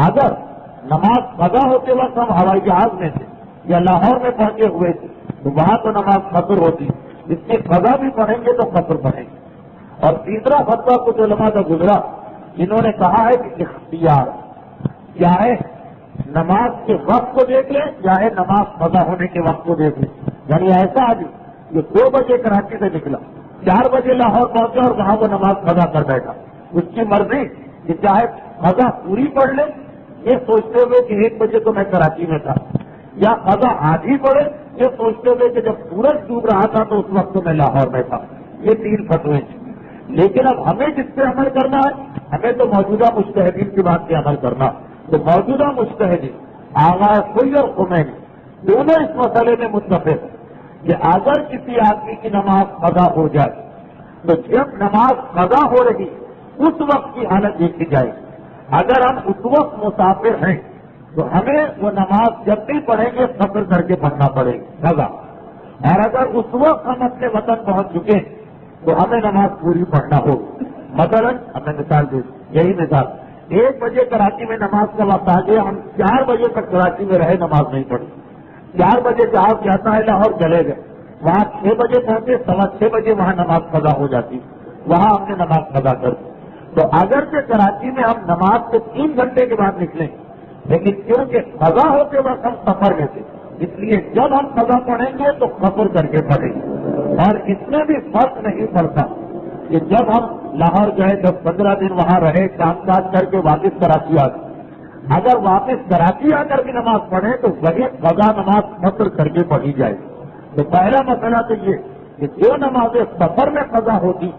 اگر نماز قضا ہوتے وقت ہم ہوائی جہاز میں تھے یا لاہور میں پہنچے ہوئے تھے تو وہاں تو نماز قصر ہوتی، اس کی قضا بھی پڑھیں گے تو قصر پڑھیں گے. اور تیسرا فتویٰ کچھ علماء کا گزرا، انہوں نے کہا ہے کہ اختیار چاہے نماز کے وقت کو دیکھ لیں چاہے نماز قضا ہونے کے وقت کو دیکھ لیں. یعنی ایسا آدمی جو 2 بجے کراچی سے نکلا، 4 بجے لاہور پہنچا اور وہاں وہ نماز قضا کر بیٹھا، اس کی مرضی کہ چاہے قضا پوری پڑھ لے یہ سوچتے ہوئے کہ 1 بجے تو میں کراچی میں تھا، یا قضا آدھی پڑے یہ سوچتے ہوئے کہ جب سورج ڈوب رہا تھا تو اس وقت تو میں لاہور میں تھا. یہ 3 فتوے ہیں. لیکن اب ہمیں جس پہ عمل کرنا ہے، ہمیں تو موجودہ مجتہدین کی بات پہ عمل کرنا. تو موجودہ مجتہدین آغا خلی اور خمینی دونوں اس مسئلے میں متفق ہیں کہ اگر کسی آدمی کی نماز قضا ہو جائے تو جب نماز قضا ہو رہی اس وقت کی حالت دیکھی جائے. اگر ہم اس وقت مسافر ہیں تو ہمیں وہ نماز جب بھی پڑھیں گے سفر کر کے پڑھنا پڑے گی قضا. اور اگر اس وقت ہم اپنے وطن پہنچ چکے تو ہمیں نماز پوری پڑھنا ہوگی. مثلاً ہمیں مثال دی، یہی مثال 1 بجے کراچی میں نماز کا وقت آ گیا، ہم 4 بجے تک کراچی میں رہے، نماز نہیں پڑھی. 4 بجے جہاز جاتا ہے لاہور چلے گئے، وہاں 6 بجے پہنچے، 6:15 بجے وہاں نماز قضا ہو جاتی، وہاں ہم نے نماز قضا کر دی. تو اگرچہ کراچی میں ہم نماز سے 3 گھنٹے کے بعد نکلیں لیکن کیونکہ قضا ہوتے وقت ہم سفر میں تھے اس لیے جب ہم قضا پڑھیں گے تو قصر کر کے پڑھیں گے. اور اس میں بھی فرق نہیں پڑتا کہ جب ہم لاہور گئے 10-15 دن وہاں رہے، کام کاج کر کے واپس کراچی آ گئے، اگر واپس کراچی آ کر کے نماز پڑھیں تو وہی قضا نماز مصر کر کے پڑھی جائے. تو پہلا مسئلہ تو یہ کہ جو نمازیں سفر میں قضا ہوتی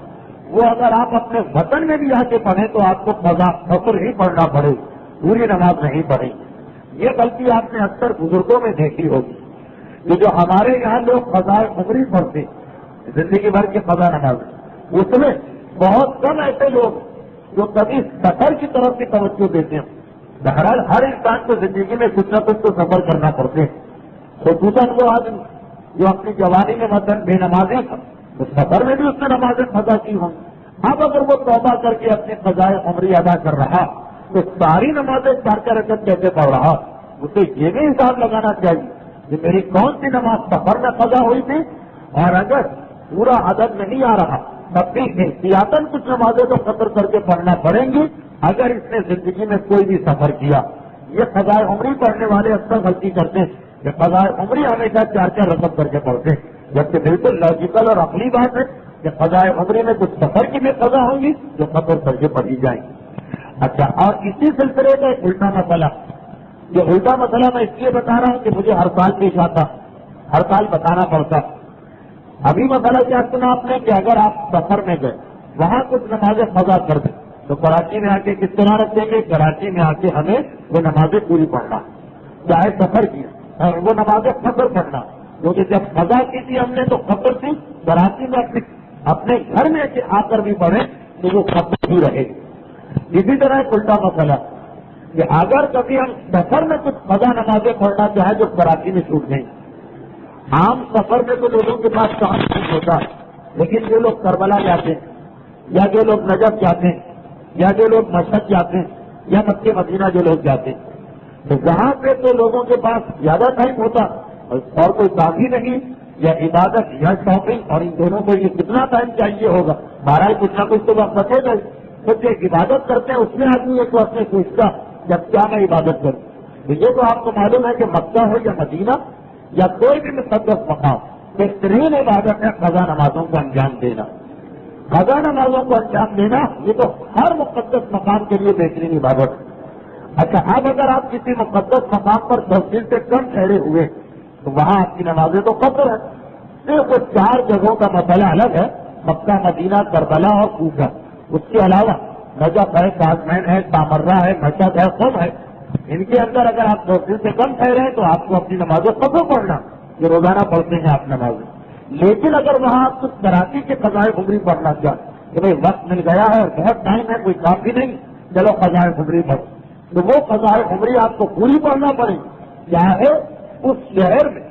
وہ اگر آپ اپنے وطن میں بھی آ کے پڑھیں تو آپ کو قضا مصر ہی پڑھنا پڑے, پوری نماز نہیں پڑھیں. یہ غلطی آپ نے اکثر بزرگوں میں دیکھی ہوگی کہ جو ہمارے یہاں لوگ قضا عمری پڑھتے زندگی بھر کی قضا نماز, اس میں بہت کم ایسے لوگ جو کبھی سفر کی طرف کی توجہ دیتے ہیں. بہرحال ہر انسان کو زندگی میں کچھ نہ کچھ تو سفر کرنا پڑتے ہیں. خصوصاً وہ آدمی جو اپنی جوانی میں مثلاً بے نمازیں تھا تو سفر میں بھی اس نے نمازیں قضا کی ہوں. اب اگر وہ توبہ کر کے اپنی قضائے عمری ادا کر رہا تو ساری نمازیں 4 رکعت کیسے پڑھ رہا, اسے یہ بھی حساب لگانا چاہیے کہ میری کون سی نماز سفر میں قضا ہوئی تھی, اور اگر پورا عدد نہیں آ رہا تب بھی احتیاطاً کچھ نمازیں تو قطر کر کے پڑھنا پڑیں گی اگر اس نے زندگی میں کوئی بھی سفر کیا. یہ قضائے عمری پڑھنے والے اکثر غلطی کرتے ہیں کہ قضائے عمری ہمیشہ 4 رکعت کر کے پڑھتے ہیں, جبکہ بالکل لاجیکل اور عقلی بات ہے کہ قضائے عمری میں کچھ سفر کی بھی قضا ہوں گی جو قطر کر کے پڑھی جائیں گی. اچھا, اور اسی سلسلے کا ایک الٹا مسئلہ, یہ الٹا مسئلہ میں اس لیے بتا رہا ہوں کہ مجھے ہر سال پیش آتا, ہر سال بتانا پڑتا. ابھی مسئلہ کیا سنا آپ نے کہ اگر آپ سفر میں گئے وہاں کچھ نمازیں قضا کر دیں تو کراچی میں آ کے کس طرح رکھیں گے, کراچی میں آ کے ہمیں وہ نمازیں پوری پڑھنا, چاہے سفر کی اور وہ نمازیں قصر پڑھنا, کیونکہ جب قضا کی تھی ہم نے تو قصر تھی. کراچی میں اپنے گھر میں آ کر بھی پڑھیں تو وہ قصر ہی رہے گی. اسی طرح ایک الٹا مسئلہ کہ اگر کبھی ہم سفر میں کچھ قضا نمازیں پڑھنا چاہیں جو کراچی میں چھوٹ گئی. عام سفر میں تو لوگوں کے پاس کام نہیں ہوتا, لیکن جو لوگ کربلا جاتے ہیں یا جو لوگ نجف جاتے ہیں یا جو لوگ مشہد جاتے ہیں یا مکہ مدینہ جو لوگ جاتے ہیں تو وہاں پہ تو لوگوں کے پاس زیادہ ٹائم ہوتا اور کوئی کام ہی نہیں, یا عبادت یا شاپنگ, اور ان دونوں کو یہ کتنا ٹائم چاہیے ہوگا. بہرحال کچھ نہ کچھ تو وقت بچے گا. خود جو عبادت کرتے ہیں اس میں آدمی ایک وقت میں سوچتا جب کیا میں عبادت کروں. تو یہ تو آپ کو معلوم ہے کہ مکہ ہو یا مدینہ یا کوئی بھی مقدس مقام, بہترین عبادت ہے قضا نمازوں کو انجام دینا. قضا نمازوں کو انجام دینا یہ تو ہر مقدس مقام کے لیے بہترین عبادت ہے. اچھا, اب اگر آپ کسی مقدس مقام پر 10 دن سے کم ٹھہرے ہوئے تو وہاں آپ کی نمازیں تو قصر ہے. صرف وہ 4 جگہوں کا مسئلہ الگ ہے, مکہ, مدینہ, کربلا اور کوفہ. اس کے علاوہ نجف ہے, کاظمین ہے, سامرہ ہے, مشہد ہے, قم ہے. ان کے اندر اگر آپ 10 دن سے کم ٹھہرے ہیں تو آپ کو اپنی نمازیں قصر پڑھنا, جو روزانہ پڑھتے ہیں آپ نمازیں. لیکن اگر وہاں آپ کچھ کراچی کے قضائے عمری پڑھنا چاہیں کہ بھائی وقت مل گیا ہے اور بہت ٹائم ہے, کوئی کام بھی نہیں, چلو قضائے عمری پڑھ, تو وہ قضائے عمری آپ کو پوری پڑھنا پڑے گی. چاہے اس شہر میں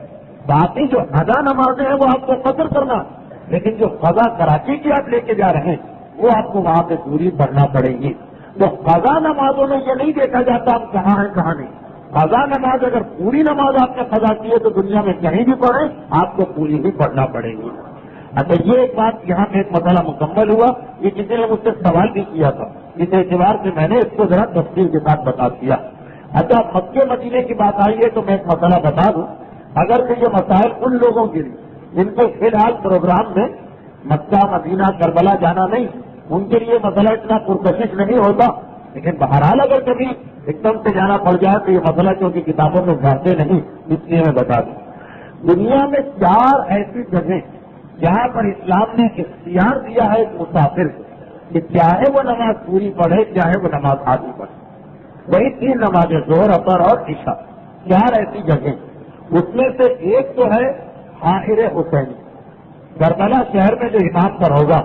باقی جو ادا نمازیں ہیں وہ آپ کو قصر کرنا, لیکن جو قضا کراچی کی آپ لے کے جا رہے ہیں وہ آپ کو وہاں پہ پوری پڑھنا پڑے گی. تو قضا نمازوں میں یہ نہیں دیکھا جاتا ہم کہاں ہیں کہاں نہیں. قضا نماز اگر پوری نماز آپ نے قضا کی ہے تو دنیا میں کہیں بھی پڑھیں آپ کو پوری ہی پڑھنا پڑے گی. اچھا, یہ ایک بات یہاں پہ ایک مسئلہ مکمل ہوا. یہ کسی نے مجھ سے سوال بھی کیا تھا, اس اعتبار سے میں نے اس کو ذرا تفصیل کے ساتھ بتا دیا. اچھا, مکے مدینے کی بات آئی ہے تو میں ایک مسئلہ بتا دوں. اگر کہ یہ مسائل ان لوگوں کے لیے جن کو فی الحال پروگرام میں مکہ, مدینہ, کربلا جانا نہیں, ان کے لیے مسئلہ اتنا پرکشش نہیں ہوتا, لیکن بہرحال اگر کبھی ایک دم سے جانا پڑ جائے تو یہ مسئلہ کیونکہ کتابوں میں جانتے نہیں اس لیے میں بتا دوں. دنیا میں 4 ایسی جگہیں جہاں پر اسلام نے اختیار دیا ہے ایک مسافر کو کہ چاہے وہ نماز پوری پڑھے چاہے وہ نماز آدھی پڑھے. وہی 3 نمازیں, ظہر, عصر اور عشاء, 4 ایسی جگہیں. اس میں سے ایک تو ہے حاہر حسینی, کربلا شہر میں جو امام پر ہوگا,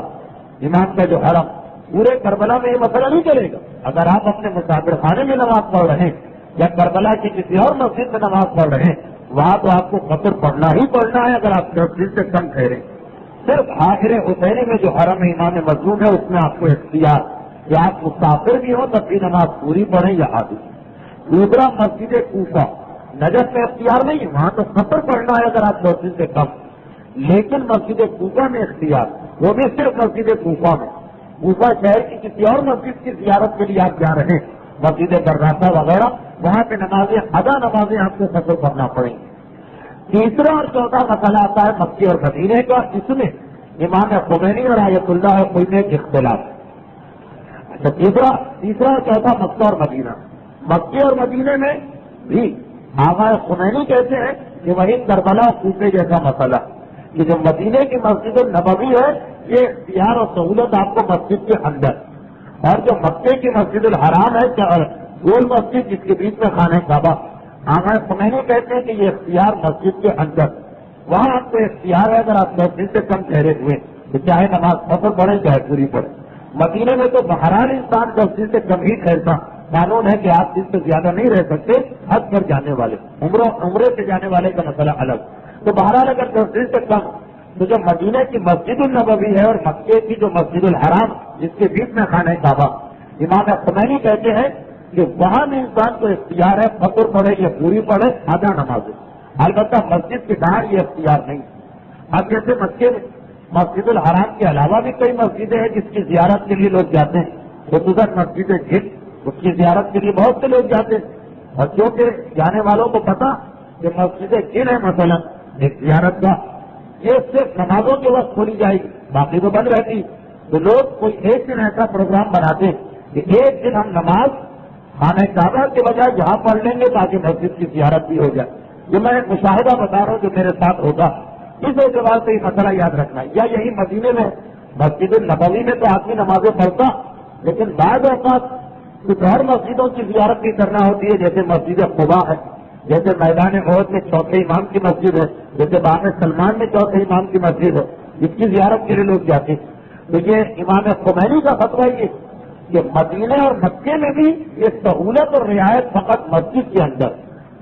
امام کا جو حرم, پورے کربلا میں یہ مسئلہ نہیں چلے گا. اگر آپ اپنے مسافر خانے میں نماز پڑھ رہے ہیں یا کربلا کی کسی اور مسجد میں نماز پڑھ رہے ہیں وہاں تو آپ کو قصر پڑھنا ہی پڑھنا ہے اگر آپ 10 دن سے کم ٹھہرے. صرف حاہر حسینی میں جو حرم امام مظلوم ہے اس میں آپ کو اختیار کہ آپ مسافر بھی ہوں تب بھی نماز پوری پڑھیں یا آدھی. دوسرا مسجد کوفہ, نجف میں اختیار نہیں, وہاں تو قصر پڑھنا ہے اگر آپ 10 دن سے کم, لیکن مسجد کوفہ میں اختیار, وہ بھی صرف مسجد کوفہ میں. کوفہ شہر کی کسی اور مسجد کی زیارت کے لیے آپ جا رہے ہیں, مسجد براسا وغیرہ, وہاں پہ نمازیں, ادا نمازیں آپ کو قصر کرنا پڑیں گی. تیسرا اور چوتھا مسئلہ آتا ہے مکے اور مدینے کا, اس میں امام خمینی اور آیت اللہ خمینی کے اختلاف. اچھا, تیسرا اور چوتھا مکہ اور مدینہ, مکے اور مدینے میں بھی آغا خمینی کہتے ہیں کہ وہی کربلا کوفے جیسا مسئلہ کہ جو مدینے کی مسجد النبوی ہے یہ اختیار اور سہولت آپ کو مسجد کے اندر، اور جو مکے کی مسجد الحرام ہے گول مسجد جس کے بیچ میں خانہ کعبہ، آغا خمینی کہتے ہیں کہ یہ اختیار مسجد کے اندر، وہاں آپ کو اختیار ہے اگر آپ 10 دن سے کم ٹھہرے ہوئے تو چاہے نماز فجر پڑھے چاہے پوری پڑھے۔ مدینے میں تو بہرحال انسان 10 دن سے کم ہی ٹھہرتا، قانون ہے کہ آپ دن سے زیادہ نہیں رہ سکتے، حج پر جانے والے، عمرے سے جانے والے کا مسئلہ الگ۔ تو بہرحال اگر 10 دن سے کم، تو جو مدینے کی مسجد النبوی ہے اور مکے کی جو مسجد الحرام جس کے بیچ میں خانہ کعبہ، امام خمینی کہتے ہیں کہ وہاں بھی انسان کو اختیار ہے فجر پڑھے یا پوری پڑھے آدھا نماز، البتہ مسجد کے باہر یہ اختیار نہیں۔ اب جیسے مکے میں مسجد الحرام کے علاوہ بھی کئی مسجدیں ہیں جس کی زیارت کے لیے لوگ جاتے ہیں، خصوصاً مسجد جن اس کی زیارت کے لیے بہت سے لوگ جاتے ہیں، اور کیونکہ جانے والوں کو پتا کہ مسجد جن ہے مثلا ایک زیارت کا، یہ صرف نمازوں کے وقت کھولی جائے گی، باقی تو بند رہتی، تو لوگ کوئی ایک دن ایسا پروگرام بناتے ہیں کہ ایک دن ہم نماز خانہ کعبہ کے بجائے یہاں پڑھ لیں گے تاکہ مسجد کی زیارت بھی ہو جائے۔ یہ میں ایک مشاہدہ بتا رہا ہوں جو میرے ساتھ ہوگا، اس اعتبار سے یہ مسئلہ یاد رکھنا ہے۔ یا یہی مدینے میں مسجد النبوی میں تو آدمی نمازیں پڑھتا، لیکن بعض اوقات کچھ اور مسجدوں کی زیارت بھی کرنا ہوتی ہے، جیسے مسجد قباء ہے، جیسے میدان احد میں چوتھے امام کی مسجد ہے، جیسے باب سلمان میں چوتھے امام کی مسجد ہے، جس کی زیارت کے لیے لوگ جاتے ہیں۔ تو یہ امام خمینی کا فتویٰ یہ کہ مدینے اور مکے میں بھی یہ سہولت اور رعایت فقط مسجد کے اندر۔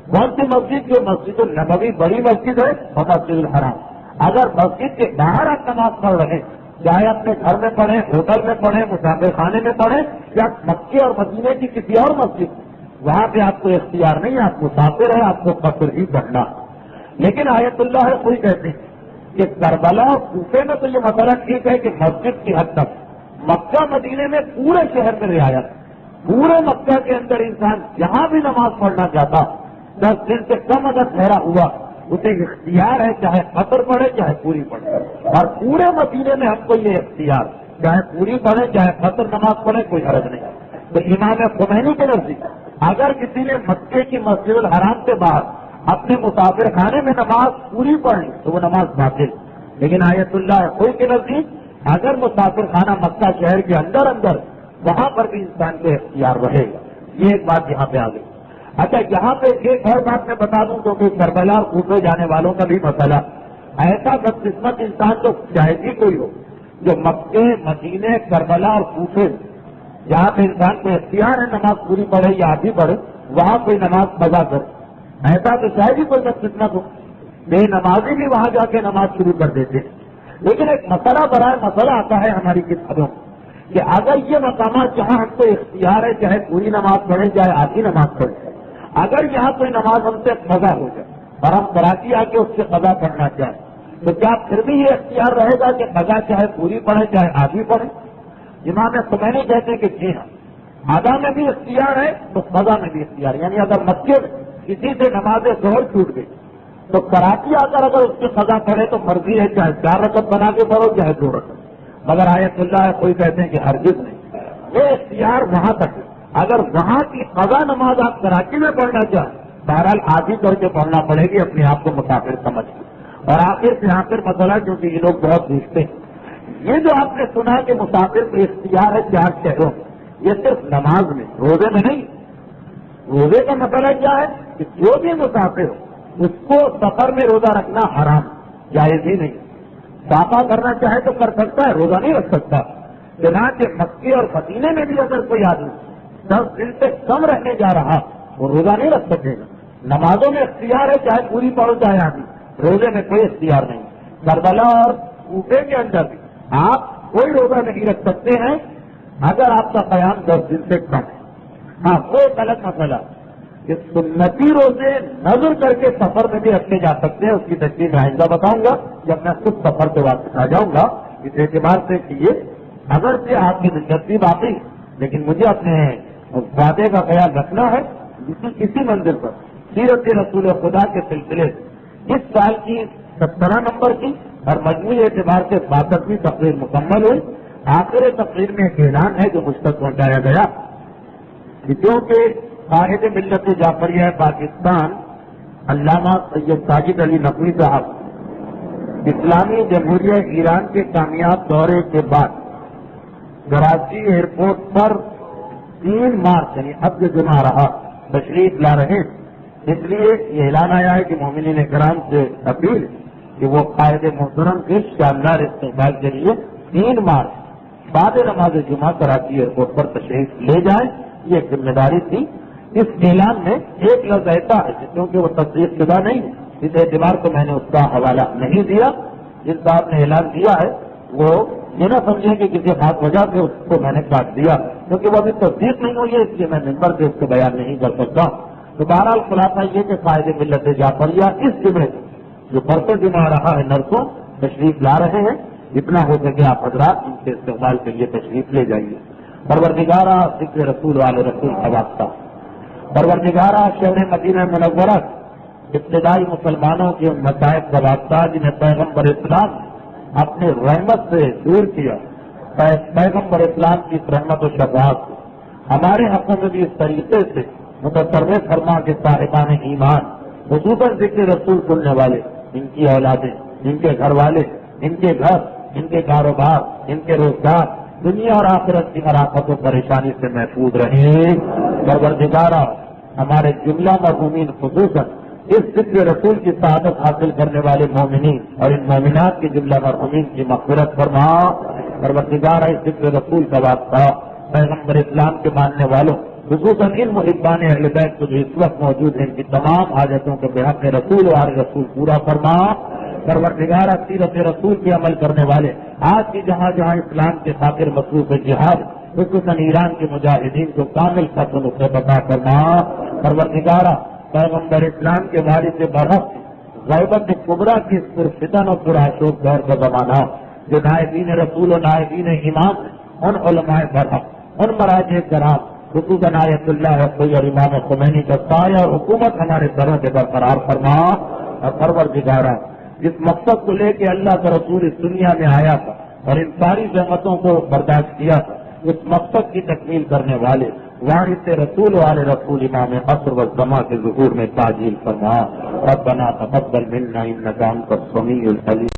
کون سی مسجد؟ جو مسجد النبوی بڑی مسجد ہے اور مسجد الحرام۔ اگر مسجد کے باہر آپ نماز پڑھ رہے ہیں، چاہے اپنے گھر میں پڑھیں، ہوٹل میں پڑھیں، مسافر خانے میں پڑھیں، یا مکے اور مدینے کی کسی اور مسجد، وہاں پہ آپ کو اختیار نہیں، آپ مسافر ہیں، آپ کو قصر ہی پڑھنا۔ لیکن آیت اللہ کوئی کہتے ہیں کہ کربلا اور کوفے میں تو یہ مسئلہ ٹھیک ہے کہ مسجد کی حد تک، مکہ مدینے میں پورے شہر میں رعایت، پورے مکہ کے اندر انسان جہاں بھی نماز پڑھنا چاہتا 10 دن سے کم اگر ٹھہرا ہوا اسے اختیار ہے چاہے قصر پڑھے چاہے پوری پڑھے، اور پورے مدینے میں ہم کو یہ اختیار چاہے پوری پڑھے چاہے قصر نماز پڑھے کوئی حرج نہیں۔ تو امام خمینی کے نزدیک اگر کسی نے مکے کی مسجد الحرام کے باہر اپنے مسافر خانے میں نماز پوری پڑھ لی تو وہ نماز باطل، لیکن آیت اللہ کوئی کے نزدیک اگر مسافر خانہ مکہ شہر کے اندر وہاں پر بھی انسان کو اختیار رہے گا۔ یہ ایک بات یہاں پہ آ گئی۔ اچھا یہاں پہ ایک اور بات میں بتا دوں تو کہ کربلا اور کوفے جانے والوں کا بھی مسئلہ، ایسا بدقسمت انسان تو چاہے بھی کوئی ہو جو مکے مدینے کربلا اور کوفے جہاں پہ انسان کو اختیار ہے نماز پوری پڑھے یا آدھی پڑھے وہاں کوئی نماز قضا کرے، ایسا تو شاید ہی کوئی بدقسمت ہو، بے نمازی بھی وہاں جا کے نماز شروع کر دیتے ہیں۔ لیکن ایک مسئلہ برائے مسئلہ آتا ہے ہماری کتابوں کہ اگر یہ مقامات جہاں ہم کو اختیار ہے چاہے پوری نماز پڑھیں چاہے آدھی نماز پڑھیں، اگر یہاں کوئی نماز ہم سے قضا ہو جائے اور ہم کراچی آ کے اس سے قضا کرنا چاہیں تو کیا پھر بھی یہ اختیار رہے گا کہ قضا چاہے پوری پڑھیں چاہے آدھی پڑھیں؟ امام خمینی کہتے ہیں کہ جی ہاں، آدھا میں بھی اختیار ہے تو قضا میں بھی اختیار ہے، یعنی اگر مکے میں کسی سے نماز ظہر چھوٹ گئی تو کراچی آ کر اگر اس کی قضا پڑھے تو فرضی ہے چاہے 4 رکعت بنا کے پڑھو چاہے 2 رکعت، مگر آیت اللہ ہے کوئی کہتے ہیں کہ ہرگز نہیں، یہ اختیار وہاں تک ہے۔ اگر وہاں کی قضا نماز آپ کراچی میں پڑھنا چاہیں بہرحال آدھی کر کے پڑھنا پڑے گی اپنے آپ کو مسافر سمجھ کے۔ اور آخر سے آخر مسئلہ کیونکہ یہ لوگ بہت پوچھتے ہیں، یہ جو آپ نے سنا کہ مسافر کو اختیار ہے 4 شہروں، یہ صرف نماز میں، روزے میں نہیں۔ روزے کا مسئلہ کیا ہے کہ جو بھی مسافر ہو اس کو سفر میں روزہ رکھنا حرام، جائز ہی نہیں، صافہ کرنا چاہے تو کر سکتا ہے، روزہ نہیں رکھ سکتا۔ چنانچہ مکے اور مدینے میں بھی اگر کوئی آدمی 10 دن سے کم رہنے جا رہا وہ روزہ نہیں رکھ سکے گا۔ نمازوں میں اختیار ہے چاہے پوری پڑھو چاہے آدھی، روزے میں کوئی اختیار نہیں۔ کربلا اور کوفے کے اندر بھی آپ کوئی روزہ نہیں رکھ سکتے ہیں اگر آپ کا قیام 10 دن سے کم ہے۔ ہاں وہ ایک الگ مسئلہ کہ سنتی روزے نظر کر کے سفر میں بھی رکھے جا سکتے ہیں، اس کی تفصیل میں آئندہ بتاؤں گا جب میں خود سفر سے واپس آ جاؤں گا۔ اس اعتبار سے کہ یہ اگر سے آپ کی دلچسپی باقی لیکن مجھے اپنے وعدے کا خیال رکھنا ہے۔ اسی منزل پر سیرت رسول خدا کے سلسلے اس سال کی 17 نمبر کی اور مجموعی اعتبار سے 62ویں تقریر مکمل ہوئی۔ آخر تقریر میں ایک اعلان ہے جو مجھ تک پہنچایا گیا، کیونکہ قائد ملت جعفریہ پاکستان علامہ سید ساجد علی نقوی صاحب اسلامی جمہوریہ ایران کے کامیاب دورے کے بعد کراچی ایئرپورٹ پر 3 مارچ یعنی اب جو جمعہ رہا تشریف لا رہے ہیں. اس لیے یہ اعلان آیا ہے کہ مومنین کرام سے اپیل کہ وہ قائد محترم کے شاندار استقبال کے لیے 3 مارچ بعد نماز جمعہ کراچی ایئرپورٹ پر تشریف لے جائیں. یہ ایک ذمہ داری تھی. اس اعلان میں ایک لفظ ایسا ہے کیونکہ وہ تصدیق شدہ نہیں، اس اعتبار کو میں نے اس کا حوالہ نہیں دیا. جن صاحب نے اعلان دیا ہے وہ یہ نہ سمجھیں کہ کسی خاص وجہ سے اس کو میں نے کاٹ دیا، کیونکہ وہ ابھی تصدیق نہیں ہوئی ہے، اس لیے میں ممبر سے اس کو بیان نہیں کر سکتا. تو بہرحال خلاصہ یہ کہ قائد ملت جعفریہ اس جمعے جو پرسوں جمعہ رہا ہے نرسوں تشریف لا رہے ہیں. جتنا ہو سکے آپ حضرات ان کے استقبال کے لیے تشریف لے جائیے. پروردگارہ ذکر رسول والے رسول کا واسطہ، پروردگارہ شہر مدینہ منورہ ابتدائی مسلمانوں کے مصائب کا واسطہ جنہیں پیغمبر اسلام اپنے رحمت سے دور کیا، پیغمبر اسلام کی رحمت و شفاعت ہمارے حقوں میں بھی اس طریقے سے متصرف فرما کے صاحبان ایمان خصوصاً ذکر رسول سننے والے، ان کی اولادیں، ان کے گھر والے، ان کے گھر، ان کے کاروبار، ان کے روزگار دنیا اور آخرت کی ہلاکت و پریشانی سے محفوظ رہیں. پروردگارہ ہمارے جملہ مرحومین خصوصاً اس ذکر رسول کی سعادت حاصل کرنے والے مومنین اور ان مومنات کے جملہ مرحومین کی مغفرت فرما. پروردگارہ اس ذکر رسول کا واسطہ پیغمبر اسلام کے ماننے والوں خصوصاً ان محبان اہل بیت کو جو اس وقت موجود ہیں ان کی تمام حاجتوں کو بحق رسول و آل رسول پورا فرما. پروردگارہ سیرت رسول کے عمل کرنے والے آج کی جہاں جہاں اسلام کے خاطر مصروف جہاد خصوصاً ایران کے مجاہدین کو کامل فتح نصرت عطا فرما. پروردگارہ پیغمبر اسلام کے والد برحق غیبت کبریٰ کی اس پرفتن اور پراشوب دور کا زمانہ جو نائبین رسول و نائبین امام ان علماء برحق ان مراجع کرام خصوصاً آیت اللہ اور امام خمینی کا سایہ اور حکومت ہمارے سروں کے برقرار فرما. اور پروردگارہ جس مقصد کو لے کے اللہ کا رسول اس دنیا میں آیا تھا اور ان ساری زحمتوں کو برداشت کیا تھا اس مقصد کی تکمیل کرنے والے وارث رسول والے رسول امام عصر والزمان کے ظہور میں تعجیل فرما. ربنا تقبل منا انک انت السمیع العلیم.